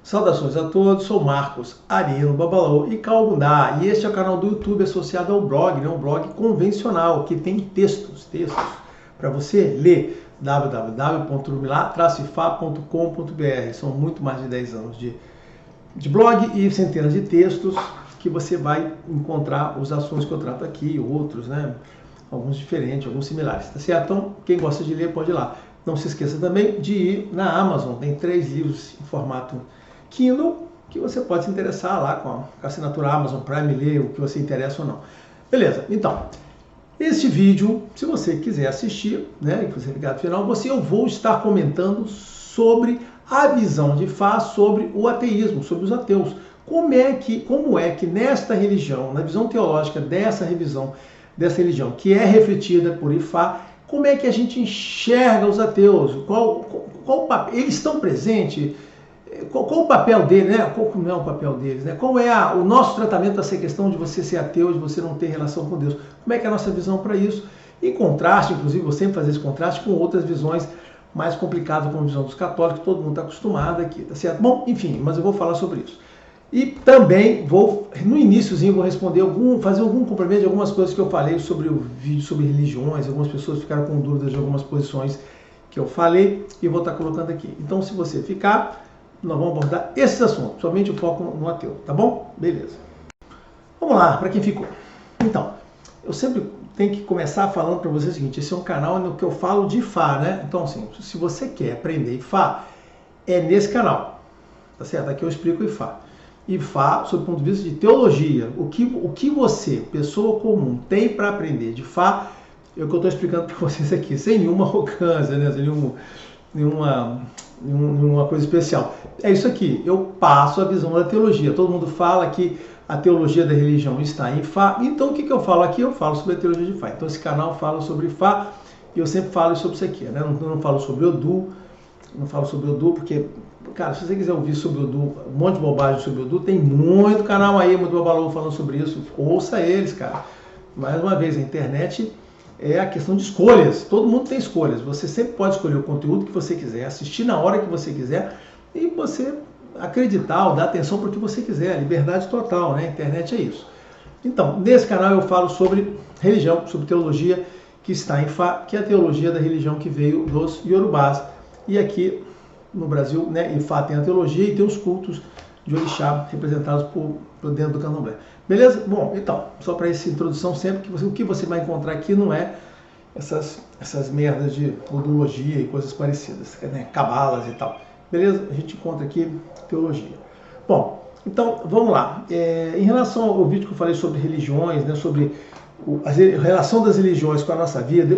Saudações a todos, sou Marcos Arino Babalaô e Calgundá, e este é o canal do YouTube associado ao blog, um blog convencional que tem textos para você ler, www.urumilá-ifá.com.br. São muito mais de 10 anos de blog e centenas de textos que você vai encontrar os assuntos que eu trato aqui, outros, né? Alguns diferentes, alguns similares, tá certo? Então, quem gosta de ler pode ir lá. Não se esqueça também de ir na Amazon, tem 3 livros em formato Kindle, que você pode se interessar lá com a assinatura Amazon Prime, ler o que você interessa ou não. Beleza, então, este vídeo, se você quiser assistir, né, e você ficar no final, eu vou estar comentando sobre a visão de Fá sobre o ateísmo, sobre os ateus. Como é que nesta religião, na visão teológica dessa religião, que é refletida por Ifá, como é que a gente enxerga os ateus? Qual o papel? Eles estão presentes? Qual o papel deles, né? Qual não é o papel deles, né? Qual é o nosso tratamento dessa questão de você ser ateu, de você não ter relação com Deus? Como é que é a nossa visão para isso? Em contraste, inclusive, vou sempre fazer esse contraste com outras visões mais complicadas, como a visão dos católicos, todo mundo está acostumado aqui, tá certo? Bom, enfim, mas eu vou falar sobre isso. E também no iniciozinho, vou responder fazer algum complemento de algumas coisas que eu falei sobre o vídeo sobre religiões. Algumas pessoas ficaram com dúvidas de algumas posições que eu falei e vou estar colocando aqui. Então, se você ficar, nós vamos abordar esses assuntos, somente o foco no ateu, tá bom? Beleza. Vamos lá, para quem ficou. Então, eu sempre tenho que começar falando para você o seguinte: esse é um canal no que eu falo de Ifá, né? Então, assim, se você quer aprender Ifá, é nesse canal, tá certo? Aqui eu explico Ifá. Ifá, sob o ponto de vista de teologia, o que você, pessoa comum, tem para aprender de Ifá, é o que eu estou explicando para vocês aqui, sem nenhuma arrogância, né? Sem nenhuma coisa especial. É isso aqui, eu passo a visão da teologia. Todo mundo fala que a teologia da religião está em Ifá, então o que eu falo aqui? Eu falo sobre a teologia de Ifá. Então esse canal fala sobre Ifá e eu sempre falo sobre isso aqui, né? Eu não falo sobre Odu, porque, cara, se você quiser ouvir sobre Odu, um monte de bobagem sobre Odu, tem muito canal aí, muito babalô falando sobre isso, ouça eles, cara. Mais uma vez, a internet é a questão de escolhas, todo mundo tem escolhas, você sempre pode escolher o conteúdo que você quiser, assistir na hora que você quiser e você acreditar ou dar atenção para o que você quiser, liberdade total, né? A internet é isso. Então, nesse canal eu falo sobre religião, sobre teologia que está em Ifá, que é a teologia da religião que veio dos Yorubás. E aqui no Brasil, né, Ifá tem a teologia e tem os cultos de Orixá representados por dentro do Candomblé. Beleza? Bom, então, só para essa introdução sempre, o que você vai encontrar aqui não é essas merdas de odologia e coisas parecidas, né, cabalas e tal. Beleza? A gente encontra aqui teologia. Bom, então, vamos lá. Em relação ao vídeo que eu falei sobre religiões, né, sobre a relação das religiões com a nossa vida,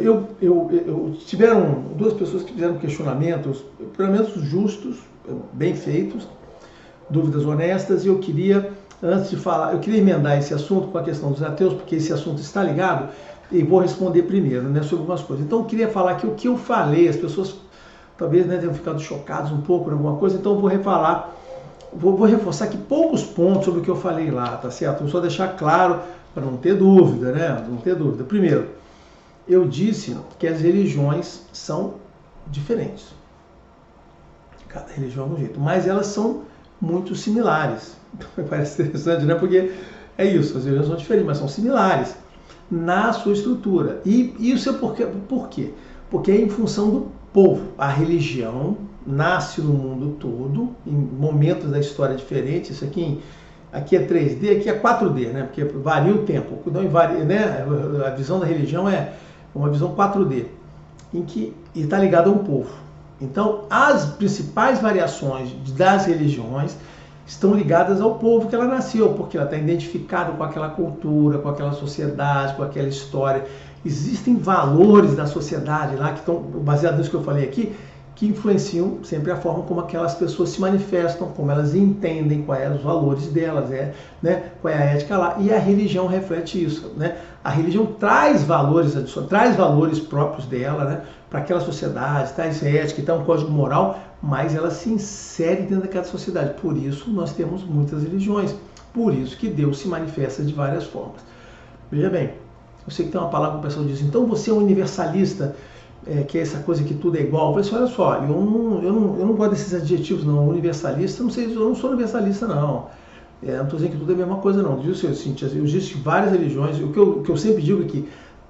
tiveram 2 pessoas que fizeram questionamentos, pelo menos justos, bem feitos, dúvidas honestas, e eu queria, antes de falar, eu queria emendar esse assunto com a questão dos ateus, porque esse assunto está ligado, e vou responder primeiro, né, sobre algumas coisas. Então eu queria falar aqui o que eu falei, as pessoas talvez, né, tenham ficado chocadas um pouco por alguma coisa, então eu vou refalar, vou reforçar aqui poucos pontos sobre o que eu falei lá, tá certo? Vou só deixar claro, para não ter dúvida, né? Não ter dúvida. Primeiro, eu disse que as religiões são diferentes. Cada religião é um jeito, mas elas são muito similares. Parece interessante, né? Porque é isso, as religiões são diferentes, mas são similares na sua estrutura. E isso é por quê? Porque é em função do povo. A religião nasce no mundo todo, em momentos da história diferentes. Isso aqui é 3D, aqui é 4D, né? Porque varia o tempo. Não varia, né? A visão da religião é uma visão 4D, em que está ligada a um povo. Então, as principais variações das religiões estão ligadas ao povo que ela nasceu, porque ela está identificada com aquela cultura, com aquela sociedade, com aquela história. Existem valores da sociedade lá que estão baseados nisso que eu falei aqui, que influenciam sempre a forma como aquelas pessoas se manifestam, como elas entendem quais são os valores delas, né? Qual é a ética lá. E a religião reflete isso, né? A religião traz valores adicionais, traz valores próprios dela, né, para aquela sociedade, traz ética, então um código moral, mas ela se insere dentro daquela sociedade. Por isso nós temos muitas religiões, por isso que Deus se manifesta de várias formas. Veja bem, eu sei que tem uma palavra que o pessoal diz, então você é um universalista. que é essa coisa que tudo é igual. Eu falei assim, olha só, eu não gosto desses adjetivos não, universalista, não sei, eu não sou universalista não. Não estou dizendo que tudo é a mesma coisa não. Eu disse que várias religiões, o que eu sempre digo é que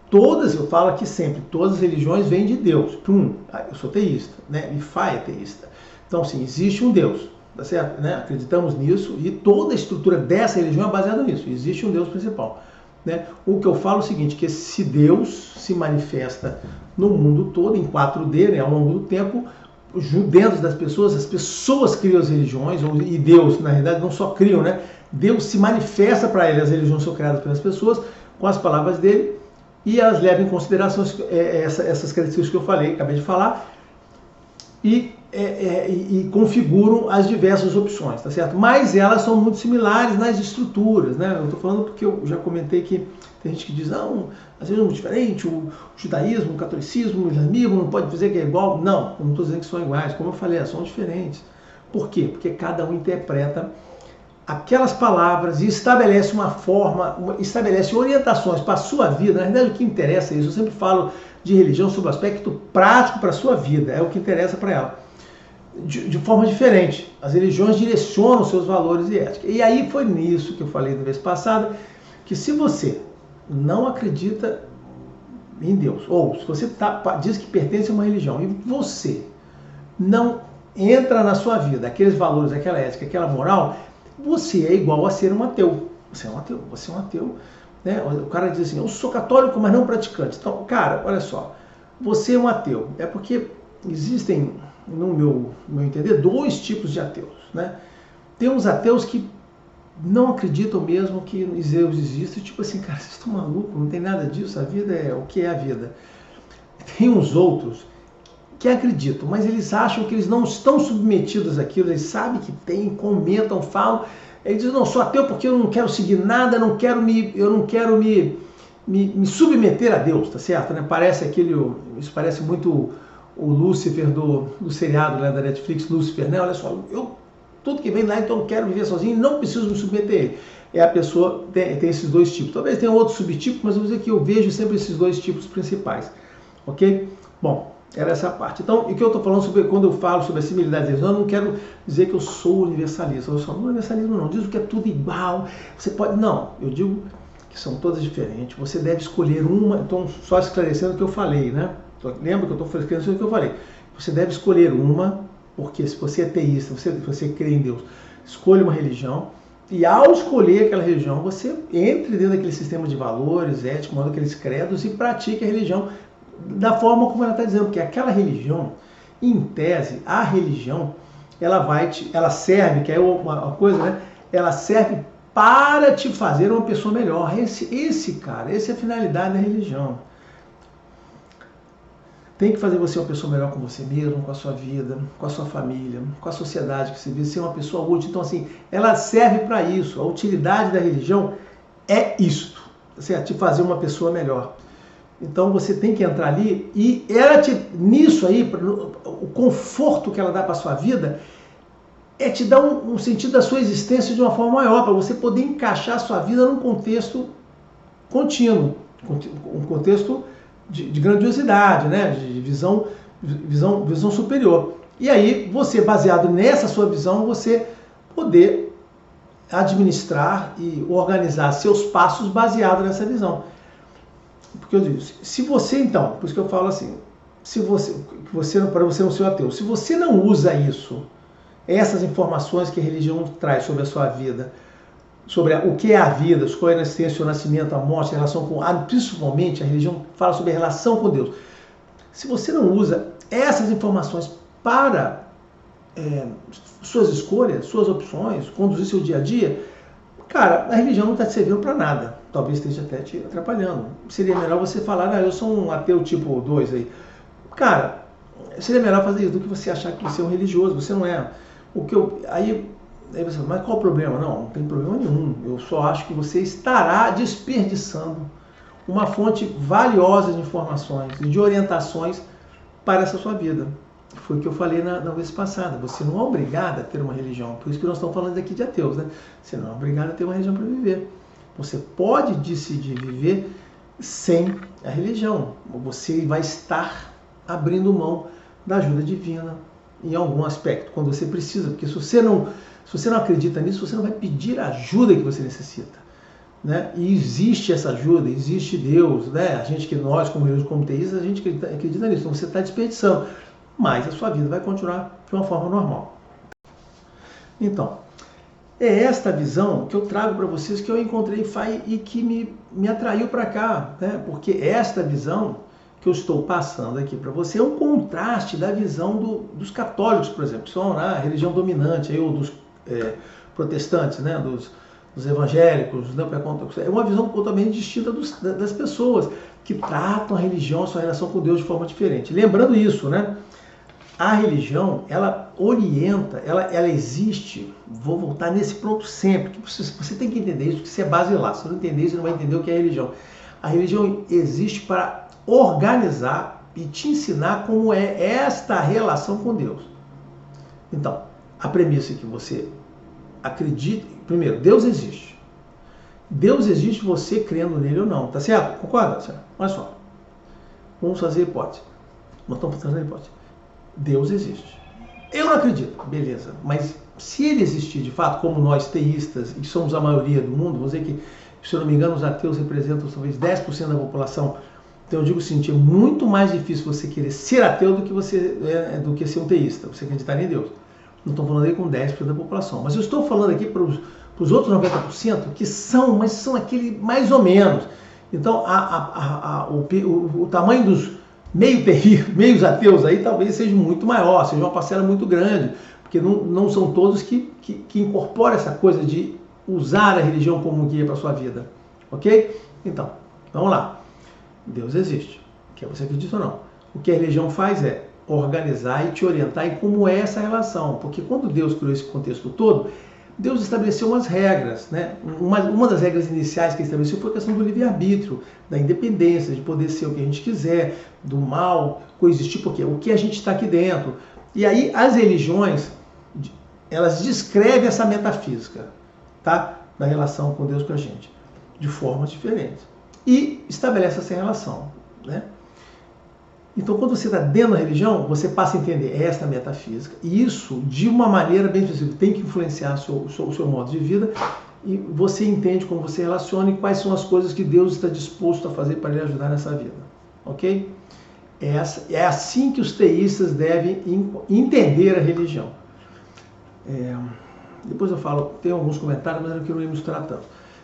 todas, eu falo aqui sempre, todas as religiões vêm de Deus. Eu sou teísta, né? E Fá é teísta. Então, sim, existe um Deus, tá certo? Né? Acreditamos nisso e toda a estrutura dessa religião é baseada nisso. Existe um Deus principal. Né? O que eu falo é o seguinte, que se Deus se manifesta no mundo todo, em 4D, né, ao longo do tempo, dentro das pessoas, as pessoas criam as religiões, e Deus, na realidade, não só criam, né? Deus se manifesta para ele, as religiões são criadas pelas pessoas, com as palavras dele, e elas levam em consideração essas características que eu falei, acabei de falar, e configuram as diversas opções, tá certo? Mas elas são muito similares nas estruturas, né? Eu estou falando porque eu já comentei que tem gente que diz, não, às vezes é muito diferente, o judaísmo, o catolicismo, o islamismo não pode dizer que é igual. Não, eu não estou dizendo que são iguais, como eu falei, são diferentes. Por quê? Porque cada um interpreta aquelas palavras e estabelece uma forma, estabelece orientações para a sua vida. Na verdade, o que interessa é isso. Eu sempre falo de religião sob o aspecto prático para a sua vida, é o que interessa para ela. De forma diferente. As religiões direcionam seus valores e ética. E aí foi nisso que eu falei na vez passada, que se você não acredita em Deus, ou se você diz que pertence a uma religião e você não entra na sua vida aqueles valores, aquela ética, aquela moral, você é igual a ser um ateu. Você é um ateu, você é um ateu. Né? O cara diz assim, eu sou católico, mas não praticante. Então, cara, olha só, você é um ateu. É porque existem, no meu entender, dois tipos de ateus. Né? Tem uns ateus que não acreditam mesmo que Deus existe, tipo assim, cara, vocês estão malucos, não tem nada disso, a vida é o que é a vida. Tem uns outros que acreditam, mas eles acham que eles não estão submetidos àquilo, eles sabem que tem, comentam, falam, eles dizem, não, sou ateu porque eu não quero seguir nada, eu não quero me submeter a Deus, tá certo? Né? Isso parece muito o Lúcifer do seriado, né, da Netflix, Lúcifer, né? Olha só, tudo que vem lá, então eu quero viver sozinho, não preciso me submeter a ele. A pessoa tem esses dois tipos. Talvez tenha outro subtipo, mas eu vou dizer que eu vejo sempre esses dois tipos principais. Ok? Bom, era essa parte. Então, o que eu estou falando sobre, quando eu falo sobre a similaridade, eu não quero dizer que eu sou universalista. Eu sou universalismo não. Diz que é tudo igual. Você pode... Não, eu digo que são todas diferentes. Você deve escolher uma. Então, só esclarecendo o que eu falei, né? Lembra que eu estou esclarecendo o que eu falei. Você deve escolher uma. Porque se você é teísta, você crê em Deus, escolha uma religião e ao escolher aquela religião, você entre dentro daquele sistema de valores, éticos, modo aqueles credos e pratique a religião da forma como ela está dizendo, porque aquela religião, em tese, a religião, ela serve, que é uma coisa, né? Ela serve para te fazer uma pessoa melhor. Essa é a finalidade da religião. Tem que fazer você uma pessoa melhor com você mesmo, com a sua vida, com a sua família, com a sociedade que você vive, ser uma pessoa útil. Então, assim, ela serve para isso. A utilidade da religião é isto, certo? Te fazer uma pessoa melhor. Então, você tem que entrar ali e nisso aí, o conforto que ela dá para a sua vida é te dar um sentido da sua existência de uma forma maior, para você poder encaixar a sua vida num contexto contínuo, um contexto de grandiosidade, né? De visão superior. E aí, você, baseado nessa sua visão, você poder administrar e organizar seus passos baseado nessa visão. Porque eu digo, se você então, por isso que eu falo assim, para você não ser um ateu, se você não usa isso, essas informações que a religião traz sobre a sua vida, sobre o que é a vida, qual é a existência, o nascimento, a morte, a relação com... Principalmente, a religião fala sobre a relação com Deus. Se você não usa essas informações para suas escolhas, suas opções, conduzir seu dia a dia, cara, a religião não está te servindo para nada. Talvez esteja até te atrapalhando. Seria melhor você falar, eu sou um ateu tipo 2 aí. Cara, seria melhor fazer isso do que você achar que você é um religioso. Você não é. Aí você fala, mas qual o problema? Não tem problema nenhum. Eu só acho que você estará desperdiçando uma fonte valiosa de informações e de orientações para essa sua vida. Foi o que eu falei na vez passada. Você não é obrigado a ter uma religião. Por isso que nós estamos falando aqui de ateus, né? Você não é obrigado a ter uma religião para viver. Você pode decidir viver sem a religião. Você vai estar abrindo mão da ajuda divina em algum aspecto, quando você precisa, porque se você não acredita nisso, você não vai pedir a ajuda que você necessita. Né? E existe essa ajuda, existe Deus, né? A gente, que nós como teístas, a gente acredita nisso, então você está desperdiçando, mas a sua vida vai continuar de uma forma normal. Então, é esta visão que eu trago para vocês, que eu encontrei em Fá e que me atraiu para cá, né? Porque esta visão que eu estou passando aqui para você é um contraste da visão dos católicos, por exemplo, que são a religião dominante, aí, ou dos protestantes, né? Dos evangélicos, né? É uma visão totalmente distinta das pessoas que tratam a religião, a sua relação com Deus de forma diferente. Lembrando isso, né? A religião, ela orienta, ela existe, vou voltar nesse ponto sempre, que você tem que entender isso, que isso é basilar. Se você não entender isso, você não vai entender o que é a religião. A religião existe para organizar e te ensinar como é esta relação com Deus. Então, a premissa é que você acredite, primeiro, Deus existe. Deus existe você crendo nele ou não, tá certo? Concorda? Olha só, vamos fazer hipótese. Nós estamos fazendo hipótese. Deus existe. Eu não acredito, beleza, mas se ele existir de fato, como nós teístas, e somos a maioria do mundo, vamos dizer que, se eu não me engano, os ateus representam talvez 10% da população. Então eu digo o seguinte, é muito mais difícil você querer ser ateu do que ser um teísta, você acreditar em Deus. Não estou falando aí com 10% da população, mas eu estou falando aqui para os outros 90% que mas são aquele mais ou menos. Então o tamanho dos meios ateus aí talvez seja muito maior, seja uma parcela muito grande, porque não são todos que incorporam essa coisa de usar a religião como guia para a sua vida, ok? Então, vamos lá. Deus existe, quer você acredite ou não. O que a religião faz é organizar e te orientar em como é essa relação, porque quando Deus criou esse contexto todo, Deus estabeleceu umas regras, né? Uma das regras iniciais que ele estabeleceu foi a questão do livre-arbítrio, da independência, de poder ser o que a gente quiser, do mal, coexistir, porque o que a gente está aqui dentro. E aí as religiões, elas descrevem essa metafísica, tá? Da relação com Deus com a gente, de formas diferentes. E estabelece essa relação, né? Então, quando você está dentro da religião, você passa a entender esta metafísica. E isso, de uma maneira bem específica, tem que influenciar o seu modo de vida. E você entende como você relaciona e quais são as coisas que Deus está disposto a fazer para lhe ajudar nessa vida. Ok? É assim que os teístas devem entender a religião. Depois eu falo, tem alguns comentários, mas eu não quero ir misturar tanto.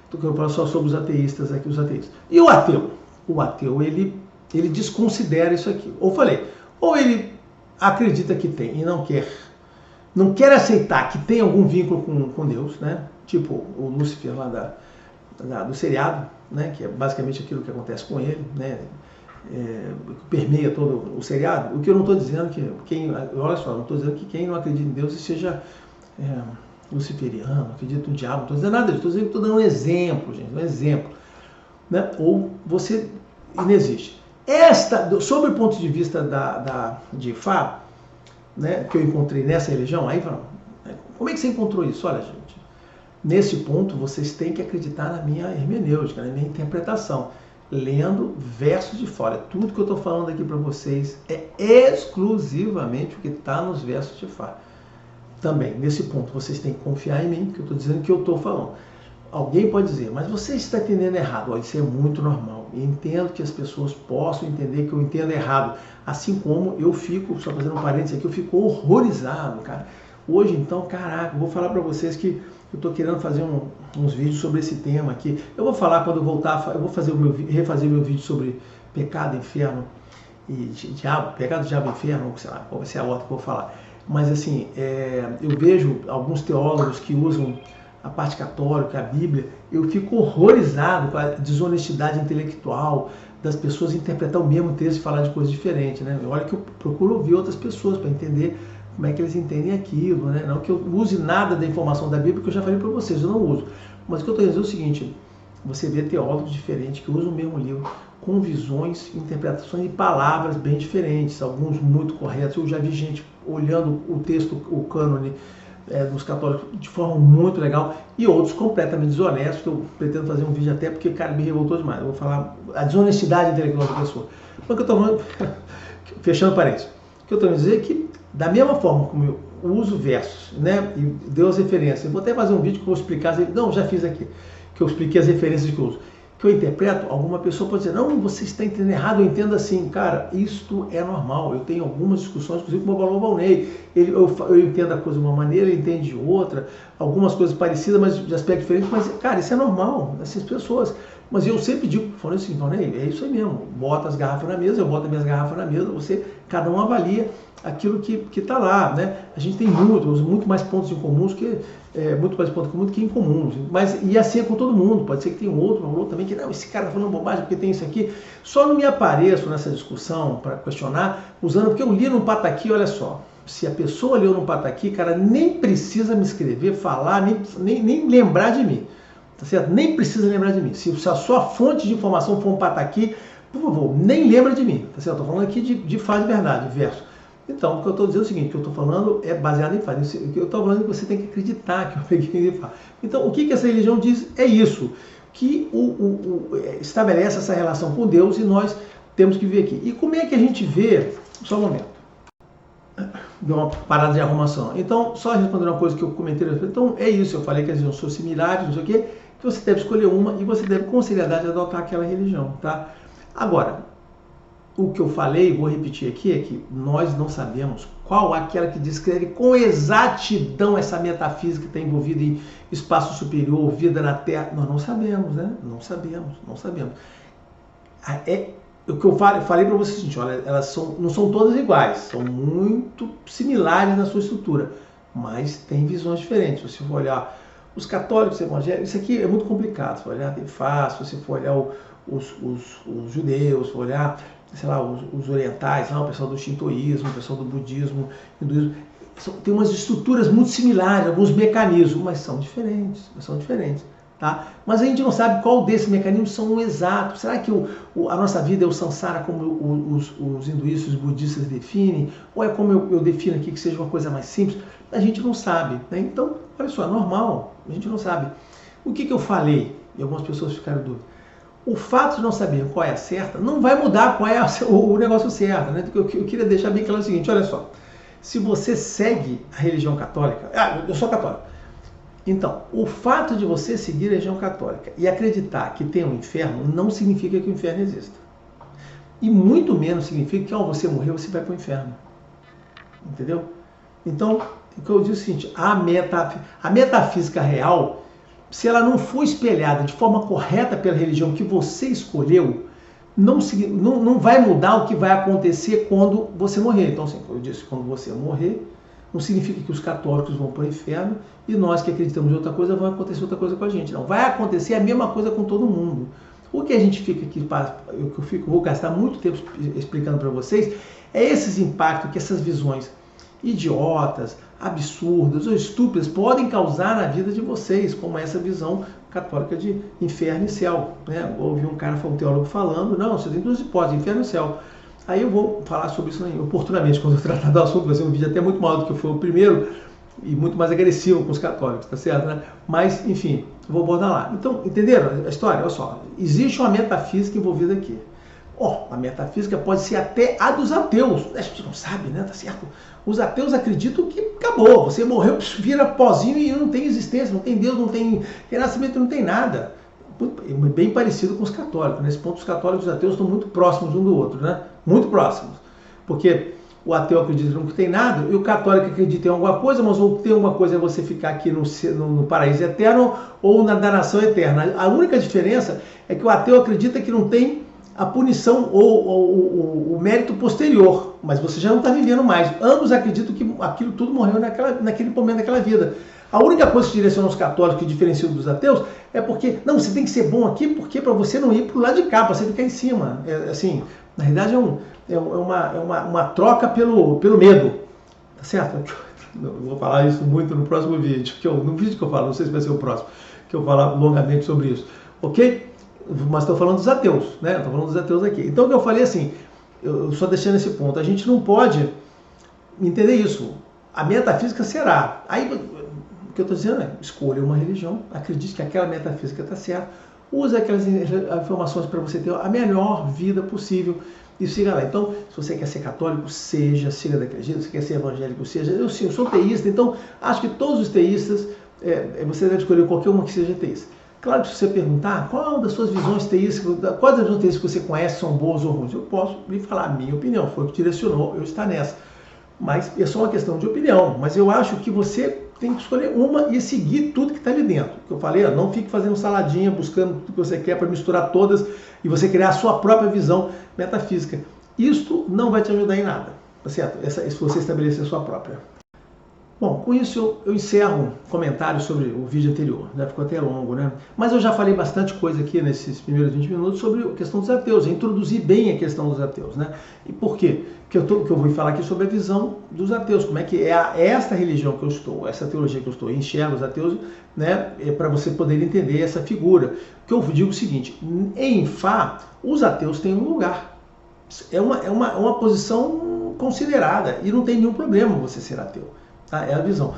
Então, eu falo só sobre os ateístas aqui, os ateístas. E o ateu? O ateu, ele desconsidera isso aqui. Ou ele acredita que tem e não quer aceitar que tem algum vínculo com Deus, né? Tipo o Lúcifer lá do seriado, né? Que é basicamente aquilo que acontece com ele, né? Permeia todo o seriado. O que eu não estou dizendo olha só, não estou dizendo que quem não acredita em Deus seja luciferiano, acredita no diabo, não estou dizendo nada disso, estou dando um exemplo, gente, um exemplo, né? Ou você inexiste. Sobre o ponto de vista de Fá, né, que eu encontrei nessa religião, aí como é que você encontrou isso? Olha, gente, nesse ponto vocês têm que acreditar na minha hermenêutica, na minha interpretação, lendo versos de fora. Tudo que eu estou falando aqui para vocês é exclusivamente o que está nos versos de Fá. Também, nesse ponto, vocês têm que confiar em mim, que eu estou dizendo que eu estou falando. Alguém pode dizer, mas você está entendendo errado. Olha, isso é muito normal. Eu entendo que as pessoas possam entender que eu entendo errado. Assim como eu fico, só fazendo um parênteses aqui, eu fico horrorizado, cara. Hoje, então, caraca, eu vou falar para vocês que eu estou querendo fazer uns vídeos sobre esse tema aqui. Eu vou falar quando eu voltar, eu vou refazer meu vídeo sobre pecado, inferno e diabo, pecado, diabo e inferno, sei lá, qual vai ser a ordem que eu vou falar. Mas assim, eu vejo alguns teólogos que usam a parte católica, a Bíblia, eu fico horrorizado com a desonestidade intelectual das pessoas interpretar o mesmo texto e falar de coisas diferentes, né? Olha que eu procuro ouvir outras pessoas para entender como é que eles entendem aquilo, né? Não que eu use nada da informação da Bíblia, que eu já falei para vocês, eu não uso. Mas o que eu estou dizendo é o seguinte, você vê teólogos diferentes que usam o mesmo livro, com visões, interpretações e palavras bem diferentes, alguns muito corretos. Eu já vi gente olhando o texto, o cânone dos católicos de forma muito legal, e outros completamente desonestos, que eu pretendo fazer um vídeo até porque, cara, me revoltou demais. Eu vou falar a desonestidade intelectual da pessoa. Mas que eu estou falando, fechando parênteses, o que eu estou querendo dizer é que, da mesma forma como eu uso versos, né, e deu as referências, eu vou até fazer um vídeo que eu vou explicar, não, já fiz aqui, que eu expliquei as referências que eu uso, que eu interpreto, alguma pessoa pode dizer, não, você está entendendo errado, eu entendo assim, cara, isto é normal, eu tenho algumas discussões, inclusive com o Babalô Valnei, eu entendo a coisa de uma maneira, ele entende de outra, algumas coisas parecidas, mas de aspecto diferente, mas, cara, isso é normal, essas pessoas, mas eu sempre digo, falando assim, Valnei, é isso aí mesmo, bota as garrafas na mesa, eu boto as minhas garrafas na mesa, cada um avalia aquilo que está lá, né? A gente tem muito mais pontos em comuns que muito mais pontos em comum do que em comuns, mas e assim é com todo mundo. Pode ser que tenha outro também que não, esse cara está falando bobagem porque tem isso aqui. Só não me apareço nessa discussão para questionar usando porque eu li num pataqui, olha só. Se a pessoa leu num pataqui, cara, nem precisa me escrever, falar, nem lembrar de mim, tá certo? Nem precisa lembrar de mim. Se a sua fonte de informação for um pataqui, por favor, nem lembra de mim, tá certo? Estou falando aqui de fato de verdade, de verso. Então, o que eu estou dizendo é o seguinte, o que eu estou falando é baseado em fato. O que eu estou falando é que você tem que acreditar que eu peguei de fato. Então, o que essa religião diz é isso, que estabelece essa relação com Deus e nós temos que ver aqui. E como é que a gente vê... Só um momento. Deu uma parada de arrumação. Então, só respondendo uma coisa que eu comentei. Então, é isso. Eu falei que as religiões são similares, não sei o quê, que você deve escolher uma e você deve, com seriedade, adotar aquela religião, tá? Agora... O que eu falei, vou repetir aqui, é que nós não sabemos qual é aquela que descreve com exatidão essa metafísica que está envolvida em espaço superior, vida na Terra. Nós não sabemos, né? Não sabemos. O que eu falei para vocês, gente, olha, elas não são todas iguais, são muito similares na sua estrutura, mas tem visões diferentes. Se você for olhar os católicos, evangélicos, isso aqui é muito complicado. Se for olhar fácil, se for olhar os judeus, se for olhar, sei lá, os orientais, o pessoal do shintoísmo, o pessoal do budismo, hinduísmo, tem umas estruturas muito similares, alguns mecanismos, mas são diferentes, tá? Mas a gente não sabe qual desses mecanismos são exatos. Será que a nossa vida é o samsara como os hinduístas e os budistas definem? Ou é como eu defino aqui, que seja uma coisa mais simples? A gente não sabe, né? Então, olha só, é normal, a gente não sabe. O que eu falei? E algumas pessoas ficaram dúvidas. O fato de não saber qual é a certa não vai mudar qual é o negócio certo, né? Eu queria deixar bem claro o seguinte, olha só, se você segue a religião católica, eu sou católico, então, o fato de você seguir a religião católica e acreditar que tem um inferno não significa que o inferno exista. E muito menos significa que ao você morrer você vai para o inferno. Entendeu? Então, o que eu digo é o seguinte, a metafísica real, se ela não for espelhada de forma correta pela religião que você escolheu, não vai mudar o que vai acontecer quando você morrer. Então, assim, eu disse, quando você morrer, não significa que os católicos vão para o inferno e nós que acreditamos em outra coisa, vai acontecer outra coisa com a gente. Não, vai acontecer a mesma coisa com todo mundo. O que a gente fica aqui, vou gastar muito tempo explicando para vocês, é esses impactos que essas visões idiotas, absurdas ou estúpidas podem causar na vida de vocês, como essa visão católica de inferno e céu, né? Ouvi um teólogo falando, não, você tem duas hipóteses, inferno e céu. Aí eu vou falar sobre isso oportunamente, quando eu tratar do assunto, vai ser um vídeo até muito maior do que foi o primeiro e muito mais agressivo com os católicos, tá certo, né? Mas, enfim, vou abordar lá. Então, entenderam a história? Olha só, existe uma metafísica envolvida aqui. A metafísica pode ser até a dos ateus. A gente não sabe, né? Tá certo? Os ateus acreditam que acabou. Você morreu, vira pozinho e não tem existência, não tem Deus, não tem renascimento, não tem nada. Bem parecido com os católicos. Nesse ponto, os católicos e os ateus estão muito próximos um do outro, né? Muito próximos. Porque o ateu acredita que não tem nada e o católico acredita em alguma coisa, mas ou tem alguma coisa é você ficar aqui no paraíso eterno ou na danação eterna. A única diferença é que o ateu acredita que não tem a punição ou o mérito posterior, mas você já não está vivendo mais. Ambos acreditam que aquilo tudo morreu naquele momento daquela vida. A única coisa que direciona os católicos que diferencia dos ateus é porque, não, você tem que ser bom aqui, porque para você não ir para o lado de cá, para você ficar em cima. Assim, na realidade é uma troca pelo medo, tá certo? Eu vou falar isso muito no próximo vídeo, no vídeo que eu falo, não sei se vai ser o próximo, que eu vou falar longamente sobre isso, ok? Mas estou falando dos ateus, né? Estou falando dos ateus aqui. Então o que eu falei assim, eu só deixando esse ponto, a gente não pode entender isso. A metafísica será. Aí o que eu estou dizendo é, escolha uma religião, acredite que aquela metafísica está certa, use aquelas informações para você ter a melhor vida possível e siga lá. Então, se você quer ser católico, siga daquele jeito. Se você quer ser evangélico, seja. Eu sim, eu sou teísta, então acho que todos os teístas, você deve escolher qualquer uma que seja teísta. Claro que se você perguntar qual das suas visões teísticas, quais das visões teísticas que você conhece são boas ou ruins, eu posso lhe falar a minha opinião, foi o que direcionou eu estar nessa. Mas é só uma questão de opinião. Mas eu acho que você tem que escolher uma e seguir tudo que está ali dentro. Que eu falei, não fique fazendo saladinha, buscando tudo que você quer para misturar todas e você criar a sua própria visão metafísica. Isto não vai te ajudar em nada, tá certo? Se você estabelecer a sua própria. Bom, com isso eu encerro o comentário sobre o vídeo anterior, já ficou até longo, né? Mas eu já falei bastante coisa aqui nesses primeiros 20 minutos sobre a questão dos ateus, eu introduzi bem a questão dos ateus, né? E por quê? Que eu vou falar aqui sobre a visão dos ateus, como é que é esta religião que eu estou, essa teologia que eu estou, enxergo os ateus, né? Para você poder entender essa figura. Que eu digo o seguinte, em Fá, os ateus têm um lugar, é uma posição considerada e não tem nenhum problema você ser ateu. É a visão.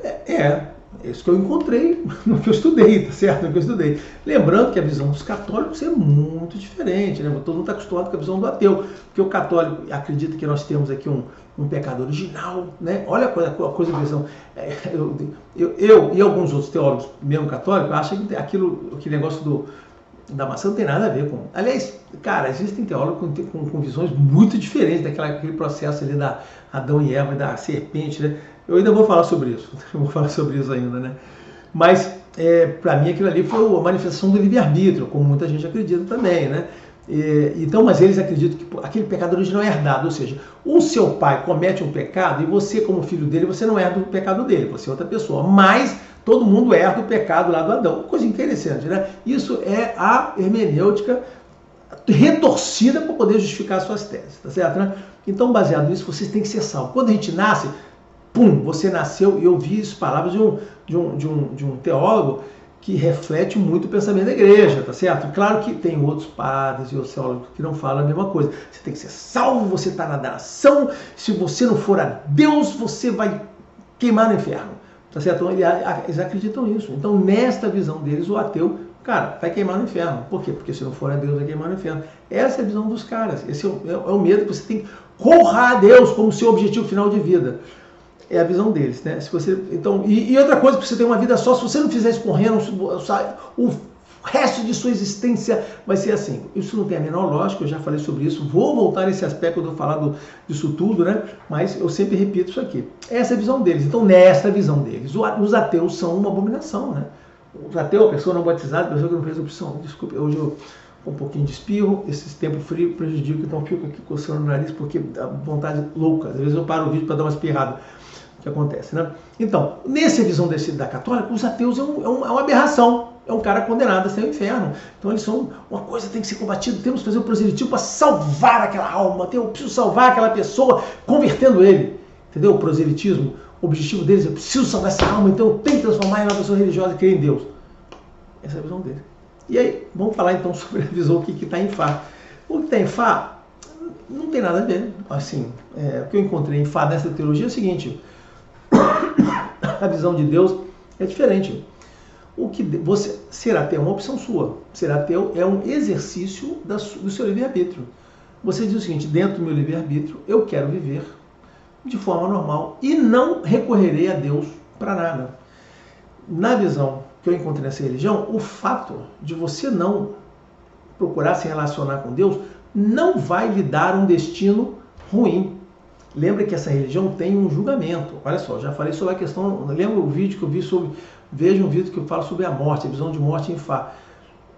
É isso que eu encontrei no que eu estudei, tá certo? No que eu estudei. Lembrando que a visão dos católicos é muito diferente, né? Todo mundo está acostumado com a visão do ateu, porque o católico acredita que nós temos aqui um pecado original, né? Olha a coisa da visão. Eu e alguns outros teólogos, mesmo católicos, acham que aquele negócio da maçã não tem nada a ver com... Aliás, cara, existem teólogos com visões muito diferentes daquele processo ali da Adão e Eva, da serpente, né? Eu ainda vou falar sobre isso, vou falar sobre isso ainda, né? Mas, para mim, aquilo ali foi a manifestação do livre-arbítrio, como muita gente acredita também, né? Então, mas eles acreditam que aquele pecado original é herdado, ou seja, o seu pai comete um pecado e você, como filho dele, você não herda o pecado dele, você é outra pessoa, mas todo mundo herda o pecado lá do Adão. Coisa interessante, né? Isso é a hermenêutica retorcida para poder justificar suas teses, tá certo, né? Então, baseado nisso, vocês têm que ser salvos. Quando a gente nasce, pum, você nasceu, e eu vi as palavras de um teólogo que reflete muito o pensamento da igreja, tá certo? Claro que tem outros padres e outros teólogos que não falam a mesma coisa. Você tem que ser salvo, você está na nação, se você não for a Deus, você vai queimar no inferno, tá certo? Então, eles acreditam nisso. Então, nesta visão deles, o ateu, cara, vai queimar no inferno. Por quê? Porque se não for a Deus, vai queimar no inferno. Essa é a visão dos caras. Esse é o medo que você tem que honrar a Deus como seu objetivo final de vida. É a visão deles, né? Se você, então, e outra coisa, que você tem uma vida só, se você não fizer isso correndo, o resto de sua existência vai ser assim. Isso não tem a menor lógica, eu já falei sobre isso, vou voltar nesse aspecto quando eu falar disso tudo, né? Mas eu sempre repito isso aqui. Essa é a visão deles. Então, nesta visão deles, os ateus são uma abominação, né? Os ateus, a pessoa não batizada, a pessoa que não fez opção. Desculpe, hoje eu com um pouquinho de espirro, esse tempo frio prejudica, então eu fico aqui coçando o nariz porque dá vontade louca. Às vezes eu paro o vídeo para dar uma espirrada. Que acontece, né? Então, nessa visão da católica, os ateus é uma aberração, é um cara condenado a ser ao inferno. Então eles são, uma coisa tem que ser combatida, temos que fazer o proselitismo para salvar aquela alma, eu preciso salvar aquela pessoa, convertendo ele, entendeu? O proselitismo, o objetivo deles é, eu preciso salvar essa alma, então eu tenho que transformar em uma pessoa religiosa e crer em Deus. Essa é a visão dele. E aí, vamos falar então sobre a visão que está em Fá. O que está em Fá não tem nada a ver, assim, o que eu encontrei em Fá nessa teologia é o seguinte: a visão de Deus é diferente. Você ser ateu é uma opção sua. Ser ateu é um exercício do seu livre-arbítrio. Você diz o seguinte: dentro do meu livre-arbítrio, eu quero viver de forma normal e não recorrerei a Deus para nada. Na visão que eu encontrei nessa religião, o fato de você não procurar se relacionar com Deus não vai lhe dar um destino ruim. Lembra que essa religião tem um julgamento. Olha só, já falei sobre a questão, lembra o vídeo que eu vi sobre, veja um vídeo que eu falo sobre a morte, a visão de morte em Fá.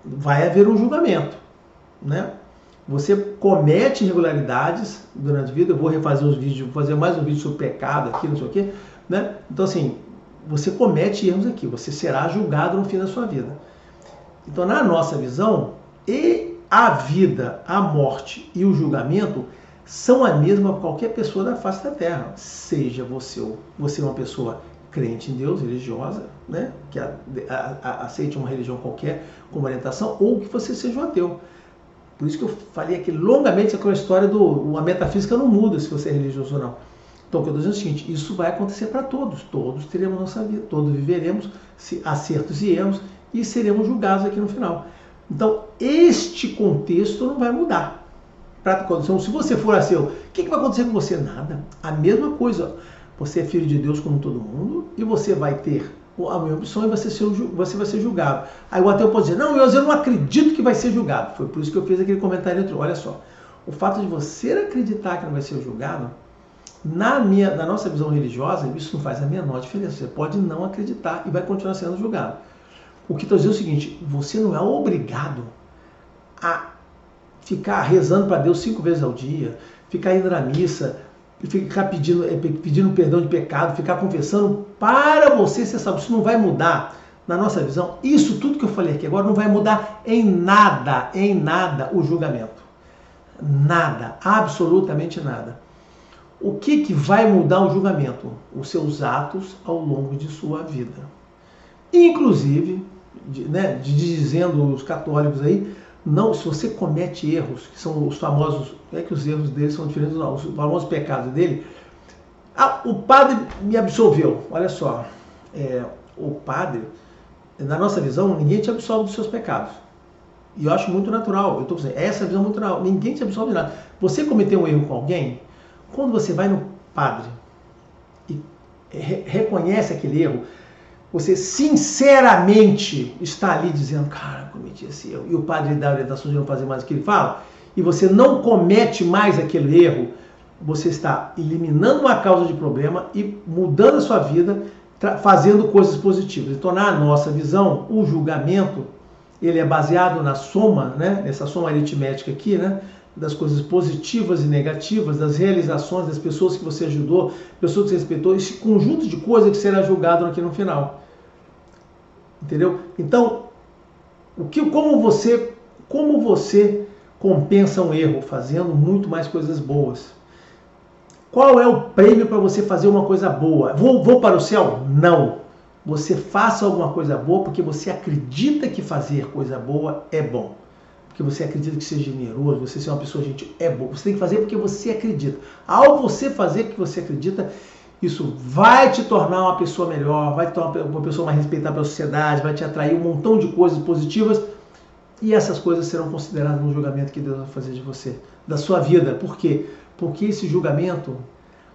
Vai haver um julgamento, né? Você comete irregularidades durante a vida, eu vou refazer os vídeos, vou fazer mais um vídeo sobre pecado aqui, não sei o quê, né? Então assim, você comete erros aqui, você será julgado no fim da sua vida. Então na nossa visão, e a vida, a morte e o julgamento são a mesma para qualquer pessoa da face da Terra. Seja você uma pessoa crente em Deus, religiosa, né, que aceite uma religião qualquer como orientação, ou que você seja um ateu. Por isso que eu falei aqui longamente aquela história a metafísica não muda se você é religioso ou não. Então, o que eu estou dizendo é o seguinte: isso vai acontecer para todos. Todos teremos nossa vida, todos viveremos acertos e erros e seremos julgados aqui no final. Então, este contexto não vai mudar. prata e condição. Se você for ateu, o que vai acontecer com você? Nada. A mesma coisa. Você é filho de Deus como todo mundo e você vai ter a mesma opção e você vai ser julgado. Aí o ateu pode dizer, não, eu não acredito que vai ser julgado. Foi por isso que eu fiz aquele comentário. Olha só, o fato de você acreditar que não vai ser julgado, na nossa visão religiosa, isso não faz a menor diferença. Você pode não acreditar e vai continuar sendo julgado. O que estou dizendo é o seguinte, você não é obrigado a ficar rezando para Deus 5 vezes ao dia, ficar indo na missa, ficar pedindo perdão de pecado, ficar confessando para você ser salvo. Isso não vai mudar, na nossa visão, isso tudo que eu falei aqui agora não vai mudar em nada o julgamento. Nada, absolutamente nada. O que vai mudar o julgamento? Os seus atos ao longo de sua vida. Inclusive, dizendo os católicos aí, não, se você comete erros, que são os famosos, não é que os erros dele são diferentes, não, os famosos pecados dele. O padre me absolveu. Olha só, o padre, na nossa visão, ninguém te absolve dos seus pecados. E eu acho muito natural, eu estou dizendo, essa é a visão muito natural, ninguém te absolve de nada. Você cometeu um erro com alguém, quando você vai no padre e reconhece aquele erro, você sinceramente está ali dizendo, cara, cometi esse erro. E o padre dá a orientação de não fazer mais o que ele fala. E você não comete mais aquele erro. Você está eliminando uma causa de problema e mudando a sua vida, fazendo coisas positivas. Então, na nossa visão, o julgamento, ele é baseado na soma, nessa soma aritmética aqui, das coisas positivas e negativas, das realizações, das pessoas que você ajudou, pessoas que você respeitou, esse conjunto de coisas que será julgado aqui no final. Entendeu? Então, como você compensa um erro? Fazendo muito mais coisas boas. Qual é o prêmio para você fazer uma coisa boa? Vou para o céu? Não. Você faça alguma coisa boa porque você acredita que fazer coisa boa é bom. Porque você acredita que ser generoso, você ser uma pessoa gentil é bom. Você tem que fazer porque você acredita. Ao você fazer o que você acredita, isso vai te tornar uma pessoa melhor, vai te tornar uma pessoa mais respeitada pela sociedade, vai te atrair um montão de coisas positivas e essas coisas serão consideradas no julgamento que Deus vai fazer de você, da sua vida. Por quê? Porque esse julgamento,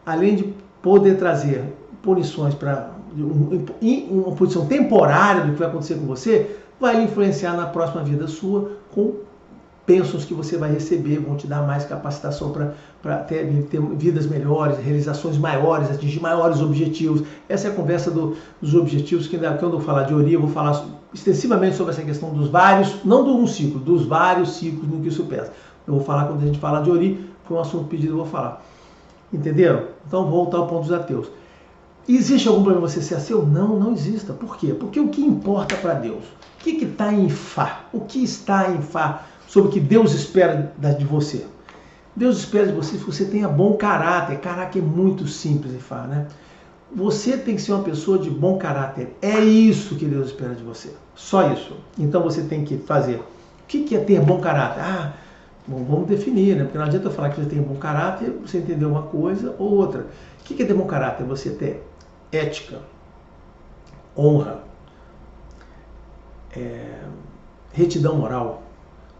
além de poder trazer punições para uma punição temporária do que vai acontecer com você, vai influenciar na próxima vida sua com bênçãos que você vai receber, vão te dar mais capacitação para ter vidas melhores, realizações maiores, atingir maiores objetivos. Essa é a conversa dos objetivos, que quando eu falar de Ori, eu vou falar extensivamente sobre essa questão dos vários, não de um ciclo, dos vários ciclos no que isso pesa. Eu vou falar quando a gente falar de Ori, foi um assunto pedido, eu vou falar. Entenderam? Então, vou voltar ao ponto dos ateus. Existe algum problema você ser ateu? Não, não exista. Por quê? Porque o que importa para Deus? O que está em Fá? O que está em Fá sobre o que Deus espera de você? Deus espera de você que você tenha bom caráter. Caráter é muito simples em Fá, Você tem que ser uma pessoa de bom caráter. É isso que Deus espera de você. Só isso. Então você tem que fazer. O que é ter bom caráter? Bom, vamos definir, Porque não adianta eu falar que você tem bom caráter, você entender uma coisa ou outra. O que é ter bom caráter? Você ter ética, honra, retidão moral,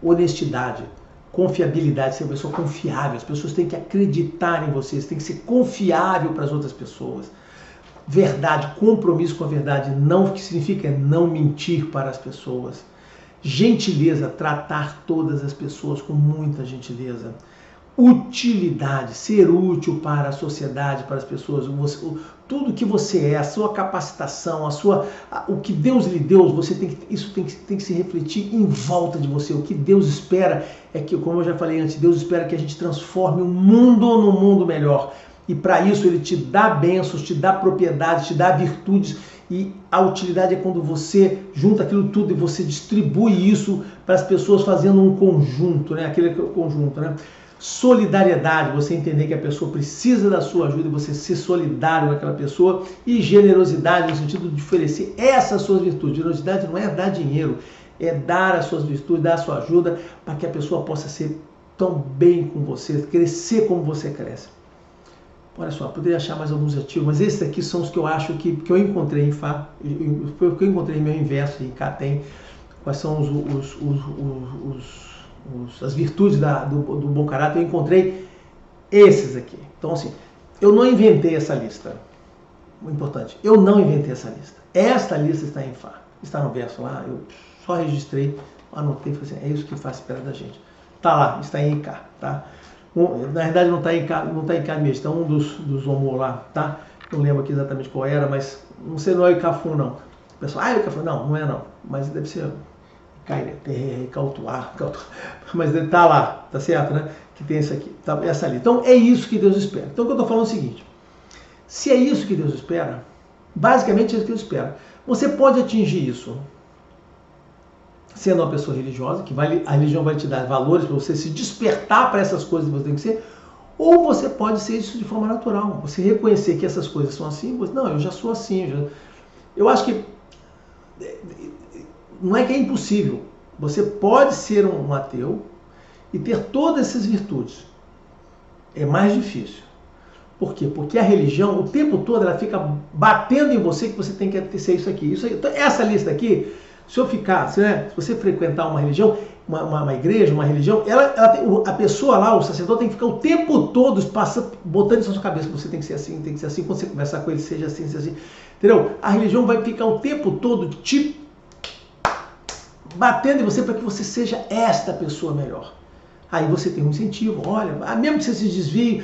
honestidade, confiabilidade, ser uma pessoa confiável. As pessoas têm que acreditar em você, você tem que ser confiável para as outras pessoas. Verdade, compromisso com a verdade, não, que significa não mentir para as pessoas. Gentileza, tratar todas as pessoas com muita gentileza. Utilidade, ser útil para a sociedade, para as pessoas. Tudo que você é, a sua capacitação, o que Deus lhe deu, isso tem que se refletir em volta de você. O que Deus espera é que, como eu já falei antes, Deus espera que a gente transforme o mundo num mundo melhor. E para isso Ele te dá bênçãos, te dá propriedades, te dá virtudes. E a utilidade é quando você junta aquilo tudo e você distribui isso para as pessoas fazendo um conjunto, aquele conjunto, Solidariedade, você entender que a pessoa precisa da sua ajuda e você ser solidário com aquela pessoa. E generosidade, no sentido de oferecer essas suas virtudes. Generosidade não é dar dinheiro, é dar as suas virtudes, dar a sua ajuda para que a pessoa possa ser tão bem com você, crescer como você cresce. Olha só, poderia achar mais alguns ativos, mas esses aqui são os que eu acho que eu encontrei em Fá, foi o que eu encontrei em meu inverso, em Cá tem, quais são as virtudes do bom caráter, eu encontrei esses aqui. Então, assim, eu não inventei essa lista. Muito importante. Eu não inventei essa lista. Esta lista está em Fá. Está no verso lá, eu só registrei, anotei, falei assim, é isso que Fá espera da gente. Está lá, está em Cá, tá? Na verdade não está em Cá, não está em Cá mesmo, está um dos homo lá, tá? Não lembro aqui exatamente qual era, mas não sei, não é o Cafu não. O pessoal, é o Cafu, não é não, mas deve ser cautuar, mas está lá, tá certo, né? Que tem esse aqui, tá, essa ali. Então é isso que Deus espera. Então o que eu estou falando é o seguinte, se é isso que Deus espera, basicamente é isso que Deus espera. Você pode atingir isso sendo uma pessoa religiosa, que a religião vai te dar valores para você se despertar para essas coisas que você tem que ser, ou você pode ser isso de forma natural. Você reconhecer que essas coisas são assim, você, não, eu já sou assim. Eu acho que não é que é impossível. Você pode ser um ateu e ter todas essas virtudes. É mais difícil. Por quê? Porque a religião, o tempo todo, ela fica batendo em você que você tem que ser isso aqui. Então, essa lista aqui, se você frequentar uma religião, uma igreja, uma religião, a pessoa lá, o sacerdote, tem que ficar o tempo todo botando isso na sua cabeça, que você tem que ser assim, quando você conversar com ele, seja assim. Entendeu? A religião vai ficar o tempo todo te batendo em você para que você seja esta pessoa melhor. Aí você tem um incentivo, olha, mesmo que você se desvie,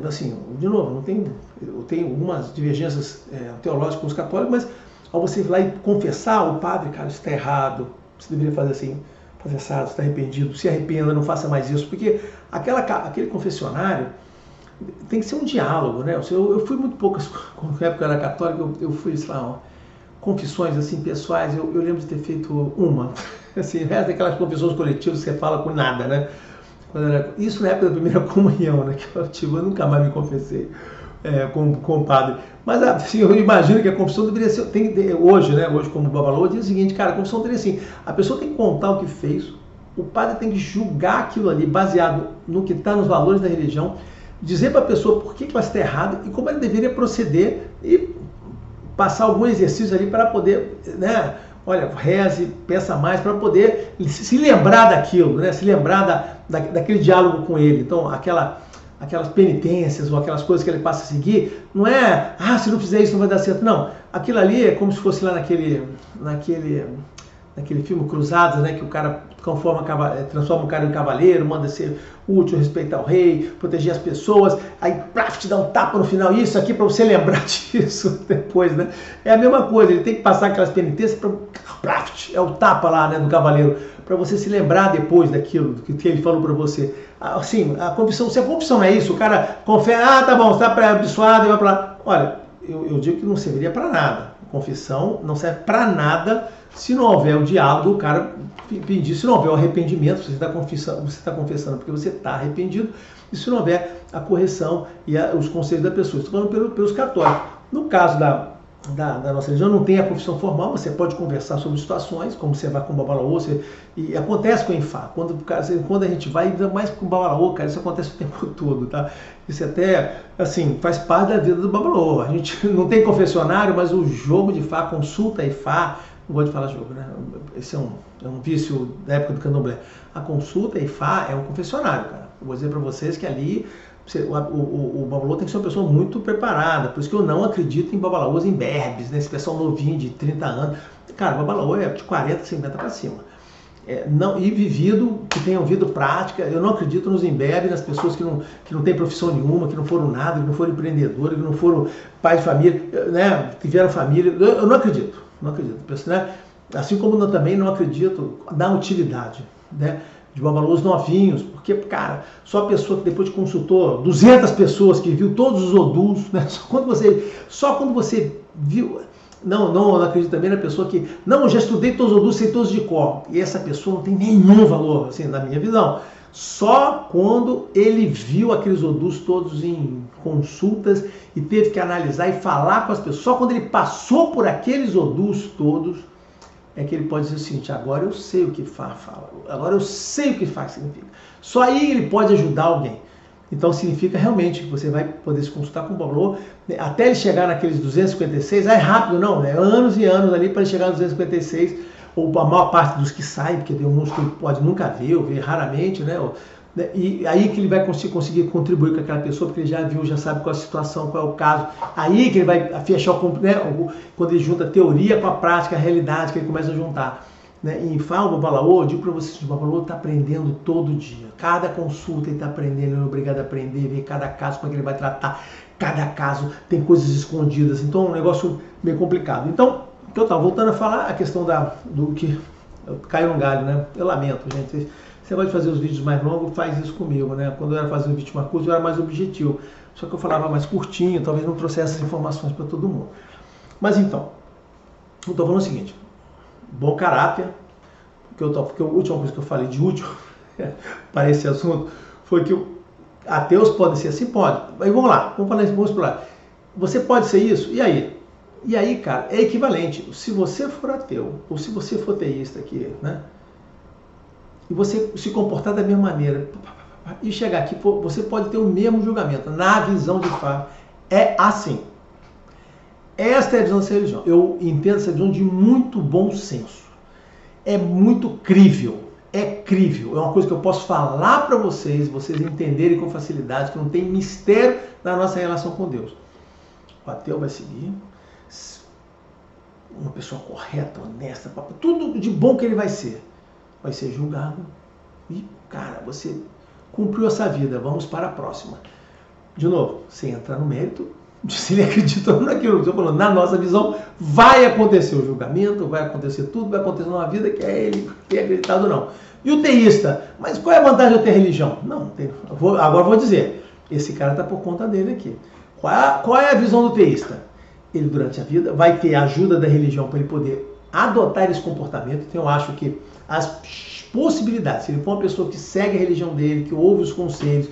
assim, de novo, eu tenho algumas divergências teológicas com os católicos, mas ao você ir lá e confessar ao padre, cara, isso está errado, você deveria fazer assim, fazer assado, você está arrependido, se arrependa, não faça mais isso, porque aquele confessionário tem que ser um diálogo, né? Eu fui muito poucas, na época eu era católico, eu fui, sei lá, confissões assim, pessoais, eu lembro de ter feito uma, assim, o resto daquelas confissões coletivas que você fala com nada, né? Isso na época da primeira comunhão, né, que eu nunca mais me confessei com o padre. Mas assim, eu imagino que a confissão deveria ser, hoje, né, hoje como Babalaô, diz o seguinte, cara, a confissão deveria assim, a pessoa tem que contar o que fez, o padre tem que julgar aquilo ali, baseado no que está nos valores da religião, dizer para a pessoa por que ela está errada e como ela deveria proceder e passar algum exercício ali para poder, né, olha, reze, peça mais, para poder se lembrar daquilo, né? Se lembrar daquele diálogo com ele. Então, aquelas penitências ou aquelas coisas que ele passa a seguir, não é, se não fizer isso não vai dar certo. Não, aquilo ali é como se fosse lá naquele filme Cruzadas, né? Que o cara transforma o cara em cavaleiro, manda ser útil, respeitar o rei, proteger as pessoas, aí te dá um tapa no final, isso aqui para você lembrar disso depois, né? É a mesma coisa, ele tem que passar aquelas penitências para é o tapa lá, né, do cavaleiro, para você se lembrar depois daquilo que ele falou para você. Assim, a confissão, se a confissão é isso, o cara confessa, tá bom, você está abençoado, vai para lá. Olha, eu digo que não serviria para nada. Confissão não serve para nada se não houver o diálogo, o cara pedir, se não houver o arrependimento, você está confessando porque você está arrependido, e se não houver a correção e os conselhos da pessoa. Estou falando pelos católicos. No caso da nossa religião, não tem a confissão formal, você pode conversar sobre situações, como você vai com o Babalaô, e acontece com o Enfá. Quando a gente vai, ainda mais com o Babalaô, cara, isso acontece o tempo todo, tá? Isso até, assim, faz parte da vida do Babalaô. A gente não tem confessionário, mas o jogo de Fá, consulta e Fá, não gosto de falar jogo, né? Esse é um vício da época do candomblé. A consulta e Fá é um confessionário, cara. Eu vou dizer para vocês que ali o Babalaô tem que ser uma pessoa muito preparada, por isso que eu não acredito em Babalaôs imberbes, né? Esse pessoal novinho de 30 anos. Cara, Babalaô é de 40, 50 para cima. E vivido, que tenham vida prática. Eu não acredito nos imberbes, nas pessoas que não têm profissão nenhuma, que não foram nada, que não foram empreendedores, que não foram pais de família, né? Tiveram família. Eu não acredito, né? Assim como eu também não acredito na utilidade, né, de Babalaôs novinhos, porque, cara, só a pessoa que depois de consultou 200 pessoas, que viu todos os odus, né, só quando você viu, não acredito também na pessoa que, não, eu já estudei todos os odus, sei todos de cor, e essa pessoa não tem nenhum valor, assim, na minha visão. Só quando ele viu aqueles odus todos em consultas e teve que analisar e falar com as pessoas, só quando ele passou por aqueles odus todos, é que ele pode dizer o seguinte, agora eu sei o que Fá fala, agora eu sei o que Fá significa. Só aí ele pode ajudar alguém. Então significa realmente que você vai poder se consultar com o Babalaô, até ele chegar naqueles 256, é rápido não, é anos e anos ali para ele chegar nos 256, ou a maior parte dos que saem, porque tem uns que pode nunca ver, ou ver raramente, né? E aí que ele vai conseguir contribuir com aquela pessoa, porque ele já viu, já sabe qual é a situação, qual é o caso. Aí que ele vai fechar, né? Quando ele junta a teoria com a prática, a realidade, que ele começa a juntar. Né? E em Fá, o Babalaô, eu digo para vocês, o Babalaô está aprendendo todo dia. Cada consulta ele está aprendendo, ele é obrigado a aprender, ver cada caso, como é que ele vai tratar. Cada caso tem coisas escondidas, então é um negócio meio complicado. Então, o que eu estava voltando a falar, a questão do que caiu no galho, né? Eu lamento, gente. Você pode fazer os vídeos mais longos, faz isso comigo, né? Quando eu era fazer um vídeo mais curto, eu era mais objetivo. Só que eu falava mais curtinho, talvez não trouxesse essas informações para todo mundo. Mas então, eu estou falando o seguinte, bom caráter, porque a última coisa que eu falei de útil para esse assunto foi que ateus podem ser assim? Pode. Aí vamos lá, vamos explorar. Você pode ser isso? E aí? E aí, cara, é equivalente. Se você for ateu, ou se você for teísta aqui, né? E você se comportar da mesma maneira, e chegar aqui, você pode ter o mesmo julgamento. Na visão de Fá, é assim. Esta é a visão dessa religião. Eu entendo essa visão de muito bom senso. É muito crível. É crível. É uma coisa que eu posso falar para vocês entenderem com facilidade, que não tem mistério na nossa relação com Deus. O ateu vai seguir uma pessoa correta, honesta, tudo de bom que ele vai ser julgado e, cara, você cumpriu essa vida, vamos para a próxima. De novo, sem entrar no mérito de se ele acredita naquilo que eu estou falando. Na nossa visão, vai acontecer o julgamento, vai acontecer tudo, vai acontecer numa vida que é ele ter acreditado ou não. E o teísta, mas qual é a vantagem de eu ter religião? Não, agora vou dizer, esse cara está por conta dele aqui. Qual é a visão do teísta? Ele, durante a vida, vai ter a ajuda da religião para ele poder adotar esse comportamento. Então eu acho que as possibilidades, se ele for uma pessoa que segue a religião dele, que ouve os conselhos,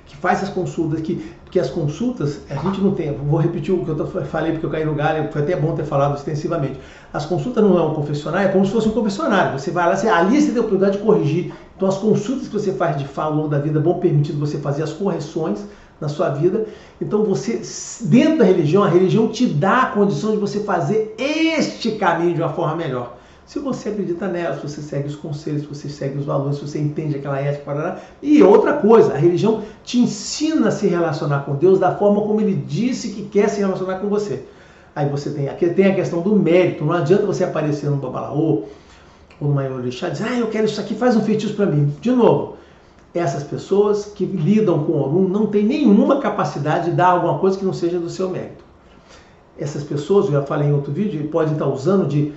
que faz as consultas, porque as consultas, a gente não tem, vou repetir o que eu falei porque eu caí no galho, foi até bom ter falado extensivamente. As consultas não é um confessionário, é como se fosse um confessionário. Você vai lá, ali você tem a oportunidade de corrigir. Então as consultas que você faz de Fá ao longo da vida vão permitindo você fazer as correções na sua vida. Então você, dentro da religião, a religião te dá a condição de você fazer este caminho de uma forma melhor. Se você acredita nela, se você segue os conselhos, se você segue os valores, se você entende aquela ética, parará. E outra coisa, a religião te ensina a se relacionar com Deus da forma como Ele disse que quer se relacionar com você. Aí você tem a questão do mérito. Não adianta você aparecer no Babalaô ou numa orixá e dizer, eu quero isso aqui, faz um feitiço para mim. De novo, essas pessoas que lidam com Orum não têm nenhuma capacidade de dar alguma coisa que não seja do seu mérito. Essas pessoas, eu já falei em outro vídeo, podem estar usando de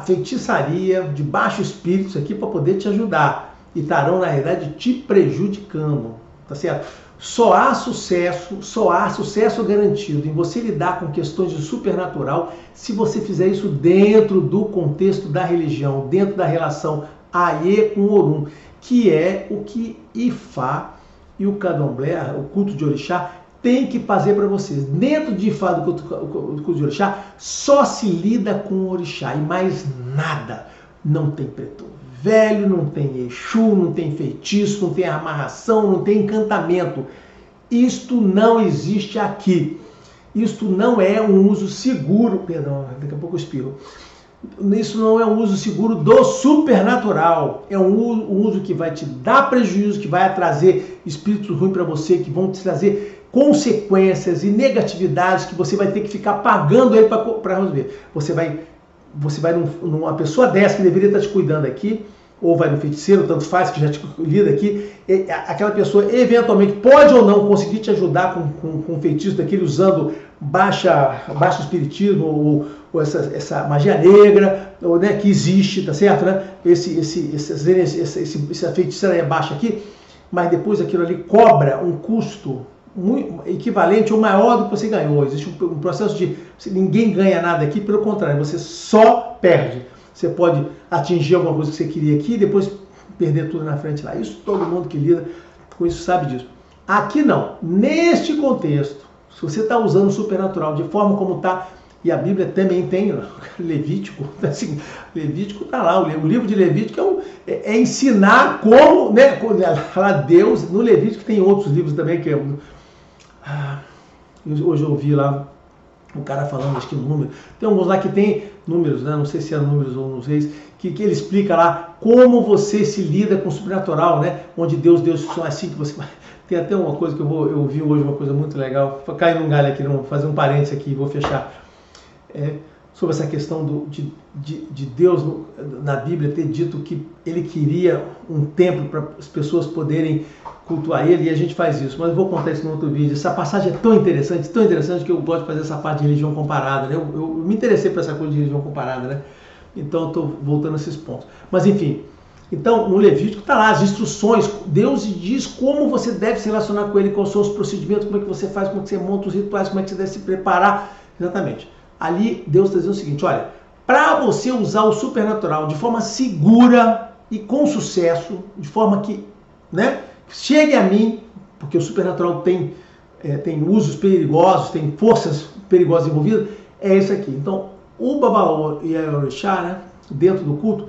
feitiçaria, de baixo espírito, isso aqui para poder te ajudar. E estarão, na realidade, te prejudicando. Tá certo? Só há sucesso garantido em você lidar com questões de supernatural se você fizer isso dentro do contexto da religião, dentro da relação Aie com Orum, que é o que Ifá e o Candomblé, o culto de Orixá, tem que fazer para vocês. Dentro de Ifá do culto de Orixá, só se lida com o Orixá e mais nada. Não tem preto velho, não tem Exu, não tem feitiço, não tem amarração, não tem encantamento. Isto não existe aqui. Isto não é um uso seguro, perdão, daqui a pouco eu espirro. Isso não é um uso seguro do supernatural. É um uso que vai te dar prejuízo, que vai trazer espíritos ruins para você, que vão te trazer consequências e negatividades que você vai ter que ficar pagando ele para resolver. Você vai numa pessoa dessa que deveria estar te cuidando aqui, ou vai no feiticeiro, tanto faz, que já te lida aqui, aquela pessoa eventualmente pode ou não conseguir te ajudar com um feitiço daquele usando baixo espiritismo ou essa magia negra, ou, né, que existe, tá certo? Né? Essa feitiçaria baixa aqui, mas depois aquilo ali cobra um custo muito equivalente ou maior do que você ganhou. Existe um processo de ninguém ganha nada aqui, pelo contrário, você só perde. Você pode atingir alguma coisa que você queria aqui e depois perder tudo na frente lá. Isso todo mundo que lida com isso sabe disso. Aqui não. Neste contexto, se você está usando o supernatural de forma como está, e a Bíblia também tem Levítico, assim, Levítico está lá, o livro de Levítico é ensinar como, né, falar Deus. No Levítico tem outros livros também que hoje eu ouvi lá o cara falando, acho que número. Tem alguns lá que tem números, né? Não sei se é números ou não sei, que ele explica lá como você se lida com o sobrenatural, né? Onde Deus só assim que você vai. Tem até uma coisa que eu vi hoje, uma coisa muito legal. Cai num galho aqui, vou fazer um parênteses aqui e vou fechar. Sobre essa questão de Deus na Bíblia ter dito que ele queria um templo para as pessoas poderem cultuar ele, e a gente faz isso, mas eu vou contar isso no outro vídeo. Essa passagem é tão interessante que eu gosto de fazer essa parte de religião comparada, né? Eu me interessei por essa coisa de religião comparada, né? Então eu estou voltando a esses pontos. Mas enfim, então no Levítico está lá as instruções, Deus diz como você deve se relacionar com ele, quais são os procedimentos, como é que você faz, como é que você monta os rituais, como é que você deve se preparar, exatamente. Ali Deus está dizendo o seguinte, olha, para você usar o supernatural de forma segura e com sucesso, de forma que, né, chegue a mim, porque o supernatural tem usos perigosos, tem forças perigosas envolvidas, é isso aqui. Então, o Babalaô e a Orixá, né, dentro do culto,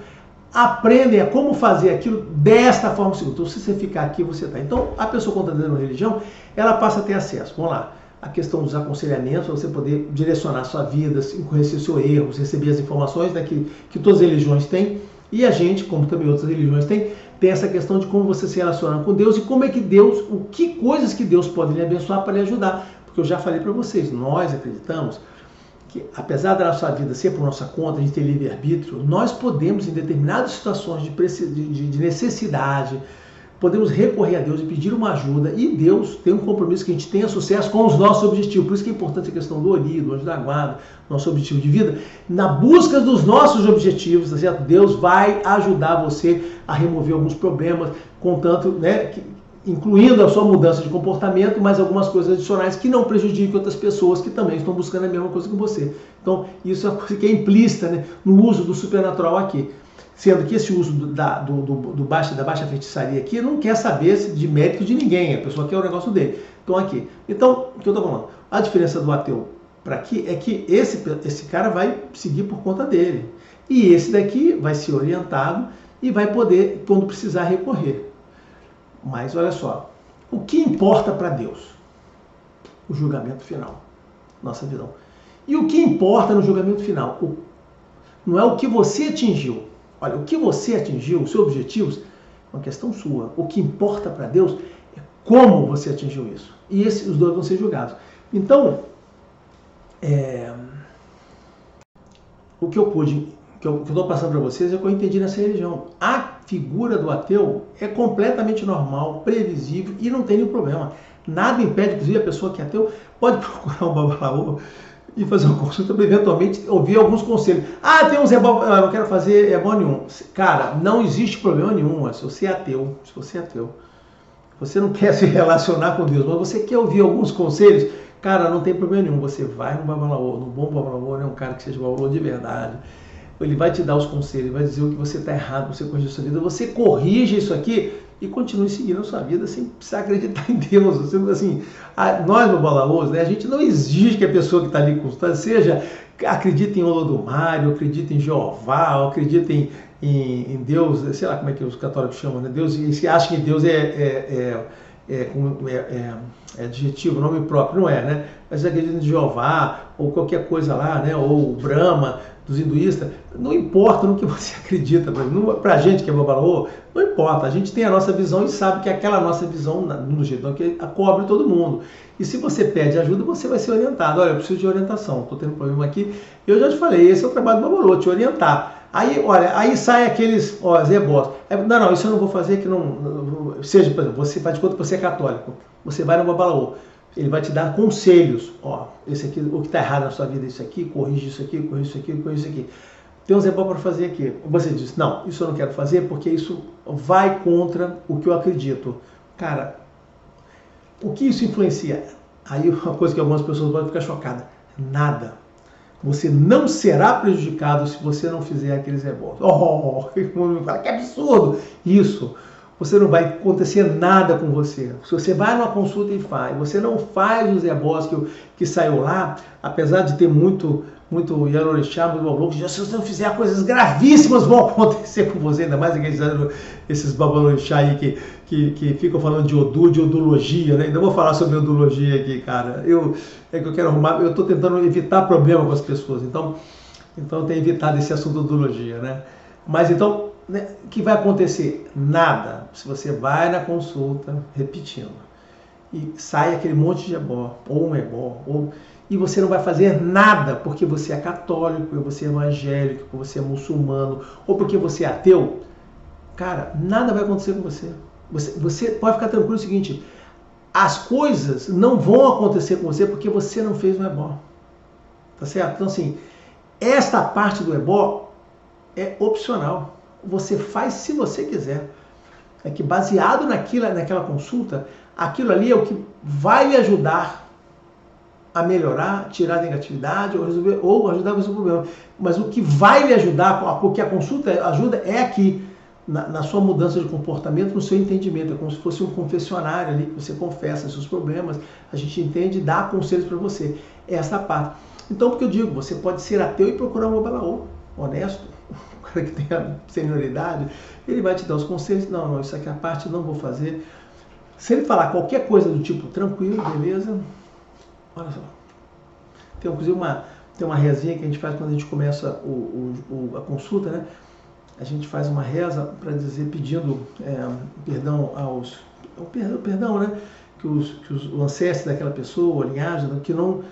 aprendem a como fazer aquilo desta forma segura. Então, se você ficar aqui, você está. Então, a pessoa, quando está dentro da religião, ela passa a ter acesso. Vamos lá. A questão dos aconselhamentos, para você poder direcionar a sua vida, conhecer o seu erro, receber as informações, né, que todas as religiões têm. E a gente, como também outras religiões têm, tem essa questão de como você se relaciona com Deus e como é que Deus, que coisas que Deus pode lhe abençoar para lhe ajudar. Porque eu já falei para vocês, nós acreditamos que apesar da nossa vida ser por nossa conta, a gente ter livre-arbítrio, nós podemos, em determinadas situações de necessidade, podemos recorrer a Deus e pedir uma ajuda, e Deus tem um compromisso que a gente tenha sucesso com os nossos objetivos. Por isso que é importante a questão do Ori, do anjo da guarda, nosso objetivo de vida. Na busca dos nossos objetivos, tá certo? Deus vai ajudar você a remover alguns problemas, contanto, né, incluindo a sua mudança de comportamento, mas algumas coisas adicionais que não prejudiquem outras pessoas que também estão buscando a mesma coisa que você. Então, isso é uma coisa que é implícita, né, no uso do supernatural aqui. Sendo que esse uso da baixa feitiçaria aqui não quer saber de mérito de ninguém, a pessoa quer o negócio dele. Então aqui. Então, o que eu estou falando? A diferença do ateu para aqui é que esse cara vai seguir por conta dele. E esse daqui vai ser orientado e vai poder, quando precisar, recorrer. Mas olha só, o que importa para Deus? O julgamento final. Nossa visão. E o que importa no julgamento final? Não é o que você atingiu. Olha, o que você atingiu, os seus objetivos, é uma questão sua. O que importa para Deus é como você atingiu isso. E os dois vão ser julgados. Então, o que eu estou passando para vocês é o que eu entendi nessa religião. A figura do ateu é completamente normal, previsível e não tem nenhum problema. Nada impede, inclusive, a pessoa que é ateu pode procurar um babalaô e fazer uma consulta para eventualmente ouvir alguns conselhos. Ah, tem uns ebó, eu não quero fazer ebó nenhum. Cara, não existe problema nenhum. Se você é ateu, você não quer se relacionar com Deus, mas você quer ouvir alguns conselhos, cara, não tem problema nenhum. Você vai no babalaô, no bom babalaô, né, um cara que seja babalaô de verdade. Ele vai te dar os conselhos, ele vai dizer o que você está errado, você corrige a sua vida, você corrige isso aqui e continue seguindo a sua vida sem precisar acreditar em Deus. Assim, nós, babalaôs, né, a gente não exige que a pessoa que está ali consultando acredite em Olodumário, acredite em Jeová, ou acredite em Deus, sei lá como é que os católicos chamam, né? Deus, e se acham que Deus é adjetivo, nome próprio, não é, né? Mas acredita em Jeová, ou qualquer coisa lá, né? Ou Brahma, dos hinduístas, não importa no que você acredita, para a gente que é babalaô, não importa, a gente tem a nossa visão e sabe que aquela nossa visão, no jeito que cobre todo mundo. E se você pede ajuda, você vai ser orientado. Olha, eu preciso de orientação, estou tendo um problema aqui. Eu já te falei, esse é o trabalho do babalaô, te orientar. Aí, olha, aí sai aqueles, zebós. Não, isso eu não vou fazer, que não seja, por exemplo, você faz de conta que você é católico, você vai no babalaô. Ele vai te dar conselhos. Ó, esse aqui, o que está errado na sua vida é isso aqui, corrige isso aqui, corrige isso aqui, corrige isso aqui. Tem um zebó para fazer aqui. Você diz, não, isso eu não quero fazer porque isso vai contra o que eu acredito. Cara, o que isso influencia? Aí uma coisa que algumas pessoas podem ficar chocadas. Nada. Você não será prejudicado se você não fizer aqueles zebós. Que absurdo! Isso. você não vai acontecer nada com você. Se você vai numa consulta e faz, você não faz os ebós que saiu lá, apesar de ter muito Yarorixá, muito babalorixá, se você não fizer, coisas gravíssimas vão acontecer com você, ainda mais esses babalorixá aí que ficam falando de Odu, de odologia, né? Ainda vou falar sobre odologia aqui, cara. Eu quero arrumar, eu estou tentando evitar problema com as pessoas, então eu tenho evitado esse assunto de odologia, né? Mas então, né, o que vai acontecer? Nada. Se você vai na consulta, repetindo, e sai aquele monte de ebó, ou um ebó, e você não vai fazer nada porque você é católico, ou você é evangélico, ou você é muçulmano, ou porque você é ateu, cara, nada vai acontecer com você. Você pode ficar tranquilo, o seguinte, as coisas não vão acontecer com você porque você não fez um ebó. Tá certo? Então assim, esta parte do ebó é opcional. Você faz se você quiser. É que baseado naquela consulta, aquilo ali é o que vai lhe ajudar a melhorar, tirar a negatividade ou ajudar a resolver o problema. Mas o que vai lhe ajudar, porque a consulta ajuda, é aqui, na sua mudança de comportamento, no seu entendimento. É como se fosse um confessionário ali, que você confessa os seus problemas, a gente entende e dá conselhos para você. É essa parte. Então, porque eu digo, você pode ser ateu e procurar um babalaô, honesto, um cara que tenha senioridade, ele vai te dar os conselhos. Não, isso aqui é a parte, não vou fazer. Se ele falar qualquer coisa do tipo, tranquilo, beleza, olha só. Tem inclusive uma rezinha que a gente faz quando a gente começa a consulta, né? A gente faz uma reza para dizer, pedindo perdão perdão, né? Que o ancestre daquela pessoa, a linhagem, que não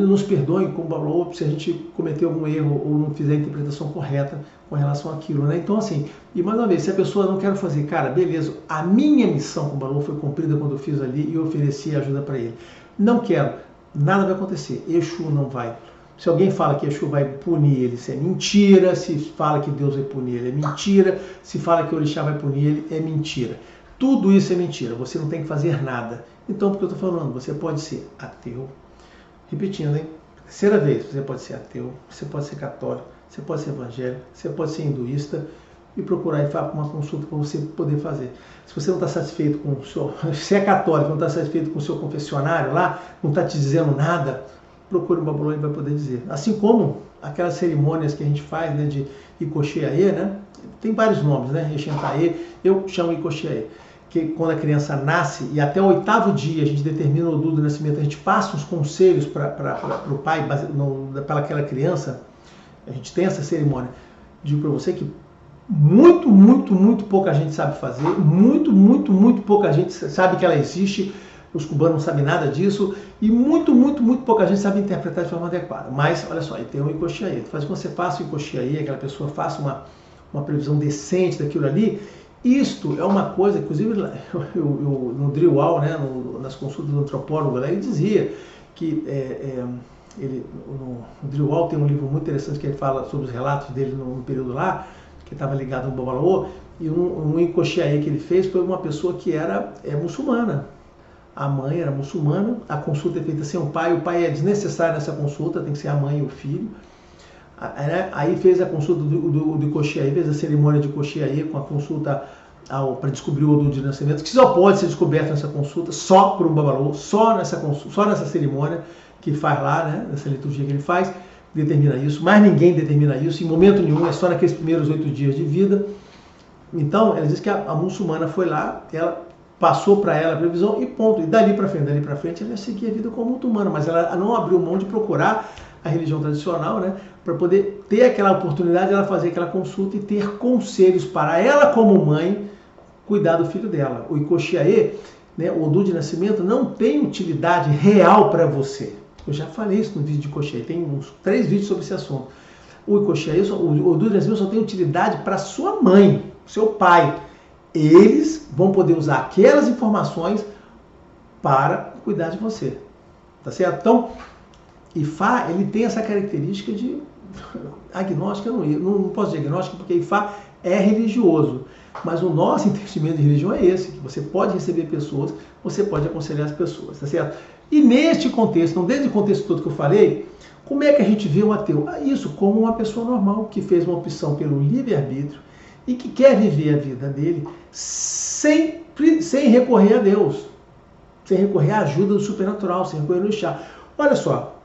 nos perdoem como babalô se a gente cometeu algum erro ou não fizer a interpretação correta com relação àquilo, né? Então assim, e mais uma vez, se a pessoa não quer fazer, cara, beleza, a minha missão com o babalô foi cumprida quando eu fiz ali e ofereci ajuda para ele. Não quero, nada vai acontecer, Exu não vai. Se alguém fala que Exu vai punir ele, isso é mentira. Se fala que Deus vai punir ele, é mentira. Se fala que o Orixá vai punir ele, é mentira. Tudo isso é mentira, você não tem que fazer nada. Então, porque eu estou falando, você pode ser ateu, repetindo, hein? Terceira vez, você pode ser ateu, você pode ser católico, você pode ser evangélico, você pode ser hinduísta e procurar uma consulta para você poder fazer. Se você não está satisfeito com o seu... Se é católico, não está satisfeito com o seu confessionário lá, não está te dizendo nada, procure um babalô e vai poder dizer. Assim como aquelas cerimônias que a gente faz, né, de Ikoxiaê, né? Tem vários nomes, né? Exentaê, eu chamo Ikoxiaê. Que quando a criança nasce e até o 8º dia a gente determina o Odu do nascimento, a gente passa uns conselhos para o pai, para aquela criança, a gente tem essa cerimônia. Digo para você que muito pouca gente sabe fazer, muito pouca gente sabe que ela existe, os cubanos não sabem nada disso, e muito pouca gente sabe interpretar de forma adequada. Mas, olha só, tem um Ikoxiaê. Faz com que você faça o Ikoxiaê, aquela pessoa faça uma previsão decente daquilo ali. Isto é uma coisa, inclusive no Driwal, né, nas consultas do antropólogo, ele dizia que no Driwal tem um livro muito interessante que ele fala sobre os relatos dele no período lá, que estava ligado ao Babalaô, e um Ikoxiaê que ele fez foi uma pessoa que era muçulmana. A mãe era muçulmana, a consulta é feita sem o pai é desnecessário nessa consulta, tem que ser a mãe e o filho. Aí fez a consulta do Ikoxiaê, fez a cerimônia de Ikoxiaê com a consulta para descobrir o Odu de nascimento, que só pode ser descoberto nessa consulta, só por um babalô, só nessa cerimônia que faz lá, né, nessa liturgia que ele faz, determina isso, mas ninguém determina isso, em momento nenhum, é só naqueles primeiros 8 dias de vida. Então, ela diz que a muçulmana foi lá, ela passou para ela a previsão e ponto. E dali para frente, ela seguia a vida como muçulmana, mas ela não abriu mão de procurar a religião tradicional, né, para poder ter aquela oportunidade de ela fazer aquela consulta e ter conselhos para ela como mãe cuidar do filho dela. O Ikoxiaê, né, o Odu de nascimento, não tem utilidade real para você. Eu já falei isso no vídeo de Ikoxiaê, tem uns 3 vídeos sobre esse assunto. O Ikoxiaê, o Odu de nascimento só tem utilidade para sua mãe, seu pai. Eles vão poder usar aquelas informações para cuidar de você. Tá certo? Então, Ifá, ele tem essa característica de agnóstica, não posso dizer agnóstica, porque Ifá é religioso. Mas o nosso entendimento de religião é esse, que você pode receber pessoas, você pode aconselhar as pessoas, tá certo? E neste contexto, não desde o contexto todo que eu falei, como é que a gente vê o ateu? Isso como uma pessoa normal, que fez uma opção pelo livre-arbítrio e que quer viver a vida dele sem recorrer a Deus, sem recorrer à ajuda do supernatural, sem recorrer ao orixá. Olha só,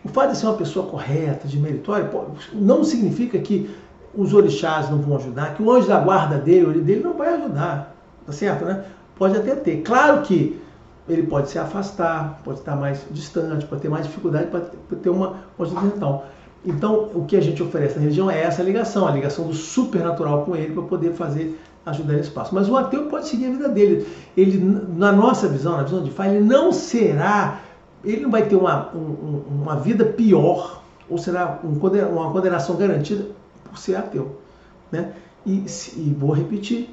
o fato de ser uma pessoa correta, de meritória, não significa que os orixás não vão ajudar, que o anjo da guarda dele não vai ajudar, tá certo, né? Pode até ter. Claro que ele pode se afastar, pode estar mais distante, pode ter mais dificuldade, pode ter uma ajuda mental. Então, o que a gente oferece na religião é essa ligação, a ligação do supernatural com ele para poder ajudar esse passo. Mas o ateu pode seguir a vida dele. Ele, na nossa visão, na visão de Fá, ele não vai ter uma vida pior, ou será uma condenação garantida por ser ateu, né? E vou repetir,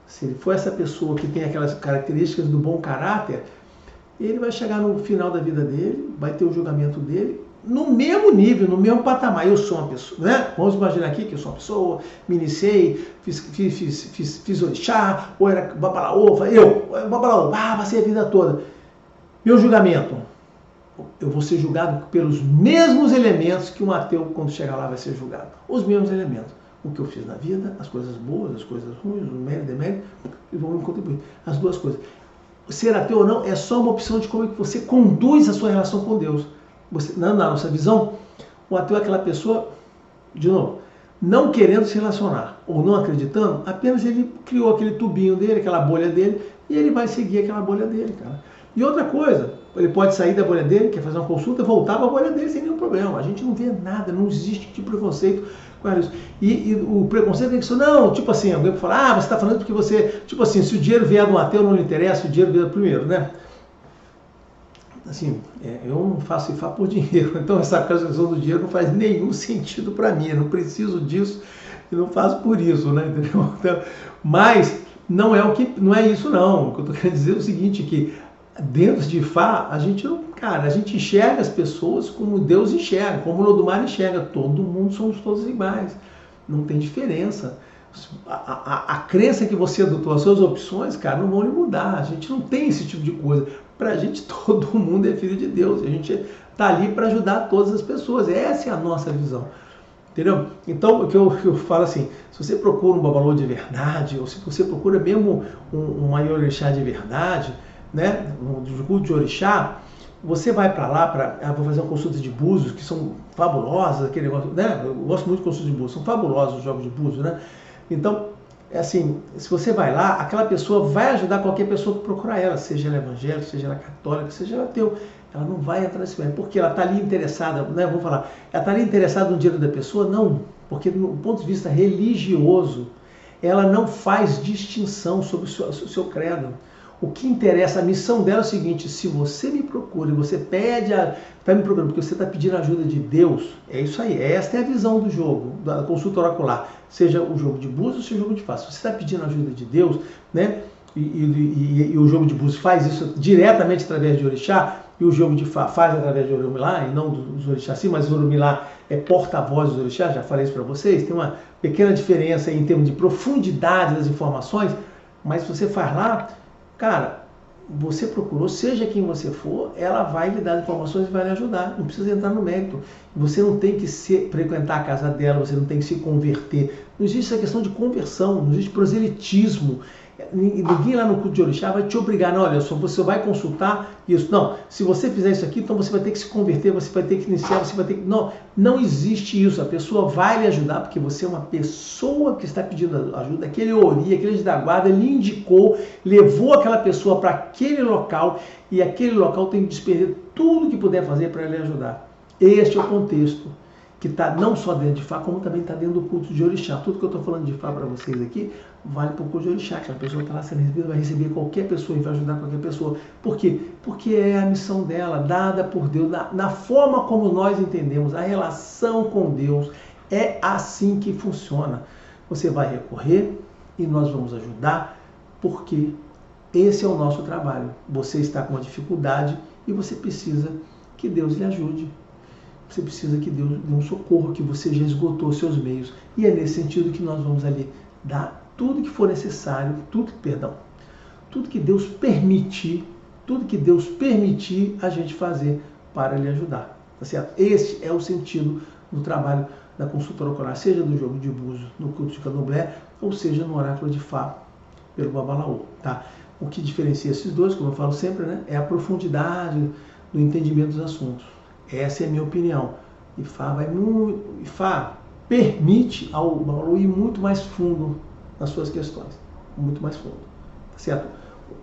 se ele for essa pessoa que tem aquelas características do bom caráter, ele vai chegar no final da vida dele, vai ter o julgamento dele, no mesmo nível, no mesmo patamar. Eu sou uma pessoa, né? Vamos imaginar aqui que eu sou uma pessoa, me iniciei, fiz orixá, ou era babalaô, babalaô, passei a vida toda. Meu julgamento, eu vou ser julgado pelos mesmos elementos que um ateu, quando chegar lá, vai ser julgado. Os mesmos elementos. O que eu fiz na vida, as coisas boas, as coisas ruins, o mérito e demérito, e vão me contribuir. As duas coisas. Ser ateu ou não é só uma opção de como é que você conduz a sua relação com Deus. Na nossa visão, o ateu é aquela pessoa, de novo, não querendo se relacionar ou não acreditando, apenas ele criou aquele tubinho dele, aquela bolha dele, e ele vai seguir aquela bolha dele, cara. E outra coisa, ele pode sair da bolha dele, quer fazer uma consulta, voltar para a bolha dele sem nenhum problema. A gente não vê nada, não existe tipo de preconceito com isso. E o preconceito é que isso, não, tipo assim, alguém vai falar, você está falando porque você, tipo assim, se o dinheiro vier de um ateu não lhe interessa, o dinheiro vier primeiro, né? Assim, eu não faço IFA por dinheiro, então essa questão do dinheiro não faz nenhum sentido para mim, eu não preciso disso e não faço por isso, né? Entendeu? Então, mas não é isso não. O que eu estou querendo dizer é o seguinte, que dentro de Fá, a gente enxerga as pessoas como Deus enxerga, como o Lodumare enxerga. Todo mundo somos todos iguais. Não tem diferença. A crença que você adotou, as suas opções, cara, não vão lhe mudar. A gente não tem esse tipo de coisa. Pra gente, todo mundo é filho de Deus. A gente tá ali para ajudar todas as pessoas. Essa é a nossa visão. Entendeu? Então, o que eu falo assim, se você procura um babalô de verdade, ou se você procura mesmo um orixá de verdade, né, do culto de orixá, você vai para lá, vou fazer uma consulta de búzios, que são fabulosas, aquele negócio, né? Eu gosto muito de consulta de búzios, são fabulosos os jogos de búzios, né? Então, é assim, se você vai lá, aquela pessoa vai ajudar qualquer pessoa que procurar ela, seja ela evangélica, seja ela católica, seja ela ateu. Ela não vai atrás desse médico, porque ela está ali interessada, né? Vamos falar, ela está ali interessada no dinheiro da pessoa? Não, porque do ponto de vista religioso, ela não faz distinção sobre o seu credo. O que interessa, a missão dela é o seguinte, se você me procura e você está me procurando porque você está pedindo ajuda de Deus, é isso aí, esta é a visão do jogo, da consulta oracular, seja o jogo de búzios, seja o jogo de Fá. Se você está pedindo ajuda de Deus, né, e o jogo de búzios faz isso diretamente através de orixá, e o jogo de Fá faz através de Oromilá, e não dos orixás, sim, mas o Oromilá é porta-voz dos orixás, já falei isso para vocês, tem uma pequena diferença aí em termos de profundidade das informações, mas se você faz lá, cara, você procurou, seja quem você for, ela vai lhe dar informações e vai lhe ajudar. Não precisa entrar no mérito. Você não tem que frequentar a casa dela, você não tem que se converter. Não existe essa questão de conversão, não existe proselitismo. Ninguém lá no culto de orixá vai te obrigar, não, olha, só você vai consultar isso. Não, se você fizer isso aqui, então você vai ter que se converter, você vai ter que iniciar, você vai ter que... Não, não existe isso. A pessoa vai lhe ajudar porque você é uma pessoa que está pedindo ajuda. Aquele ori, aquele da guarda, lhe indicou, levou aquela pessoa para aquele local e aquele local tem que despender tudo que puder fazer para lhe ajudar. Este é o contexto que está não só dentro de Fá, como também está dentro do culto de orixá. Tudo que eu estou falando de Fá para vocês aqui, vale para o culto de orixá, que a pessoa está lá sendo recebida, vai receber qualquer pessoa e vai ajudar qualquer pessoa. Por quê? Porque é a missão dela, dada por Deus, na forma como nós entendemos, a relação com Deus, é assim que funciona. Você vai recorrer e nós vamos ajudar, porque esse é o nosso trabalho. Você está com uma dificuldade e você precisa que Deus lhe ajude. Você precisa que Deus dê um socorro, que você já esgotou seus meios. E é nesse sentido que nós vamos ali dar tudo que for necessário, tudo que Deus permitir, a gente fazer para lhe ajudar. Tá certo? Esse é o sentido do trabalho da consulta oracular, seja do jogo de búzios no culto de candomblé, ou seja no oráculo de Fá pelo Babalaô, tá? O que diferencia esses dois, como eu falo sempre, né, é a profundidade do entendimento dos assuntos. Essa é a minha opinião. Ifá permite ao Babalaô ir muito mais fundo nas suas questões, muito mais fundo, tá certo?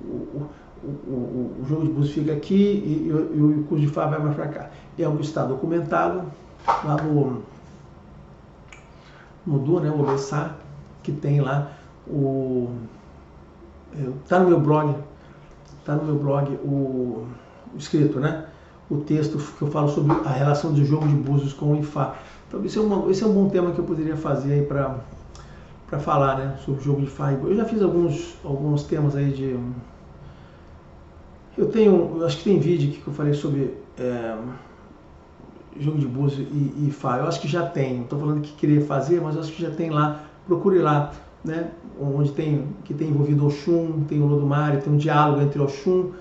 O jogo de búzios fica aqui e o curso de Fá vai mais para cá. É algo que está documentado lá no Du, né, o Obessá, que tem lá tá no meu blog o escrito, né, o texto que eu falo sobre a relação do jogo de búzios com o Ifá. Então esse é um bom tema que eu poderia fazer aí para falar, né, sobre o jogo de Ifá. Eu já fiz alguns temas aí de... Eu acho que tem vídeo aqui que eu falei sobre jogo de búzios e Ifá. Eu acho que já tem, não estou falando que queria fazer, mas eu acho que já tem lá. Procure lá, né, onde tem envolvido Oxum, tem o Olodumare, tem um diálogo entre Oxum,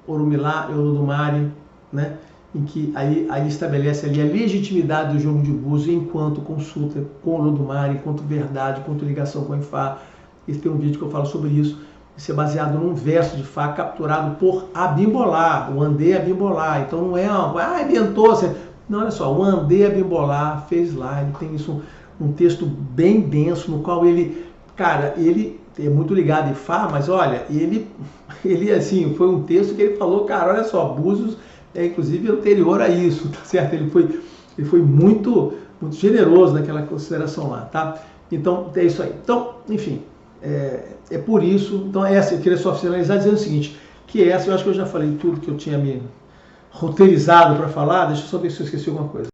Orumilá e Olodumare, né, em que aí estabelece ali a legitimidade do jogo de búzios enquanto consulta com Olodumare, enquanto verdade, enquanto ligação com o Ifá. Esse tem um vídeo que eu falo sobre isso. Isso é baseado num verso de Fá capturado por Abimbolá, o Andê Abimbolá. Então não é, inventou. Não, olha só, o Andê Abimbolá fez lá, ele tem isso, um texto bem denso, no qual ele é muito ligado em Fá, mas olha, ele assim, foi um texto que ele falou, cara, olha só, Búzios é inclusive anterior a isso, tá certo? Ele foi muito, muito generoso naquela consideração lá, tá? Então, é isso aí. Então, enfim, é por isso, então eu queria só finalizar dizendo o seguinte, que eu acho que eu já falei tudo que eu tinha me roteirizado para falar, deixa eu só ver se eu esqueci alguma coisa.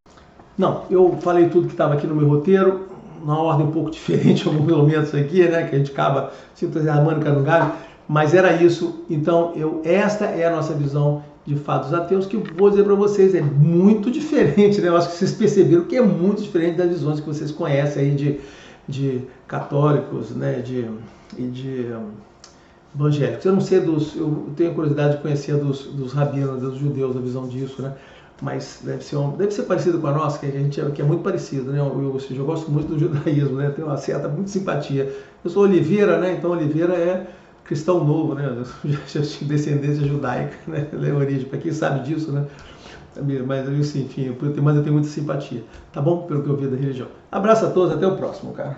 Não, eu falei tudo que estava aqui no meu roteiro, numa ordem um pouco diferente em alguns momentos aqui, né, que a gente acaba se entusiasmando com um galho, mas era isso. Então, esta é a nossa visão de Fá dos ateus, que eu vou dizer para vocês, é muito diferente, né? Eu acho que vocês perceberam que é muito diferente das visões que vocês conhecem aí de católicos, né, e de evangélicos. Eu não sei eu tenho curiosidade de conhecer dos rabinos, dos judeus, a visão disso, né? Mas deve ser parecido com a nossa, que é muito parecido, né? Eu gosto muito do judaísmo, né? Tenho uma certa muita simpatia. Eu sou Oliveira, né? Então Oliveira é cristão novo, né? Já tinha descendência judaica, né? Ele é origem, para quem sabe disso, né? Mas enfim, eu tenho muita simpatia, tá bom? Pelo que eu vi da religião. Abraço a todos, até o próximo, cara.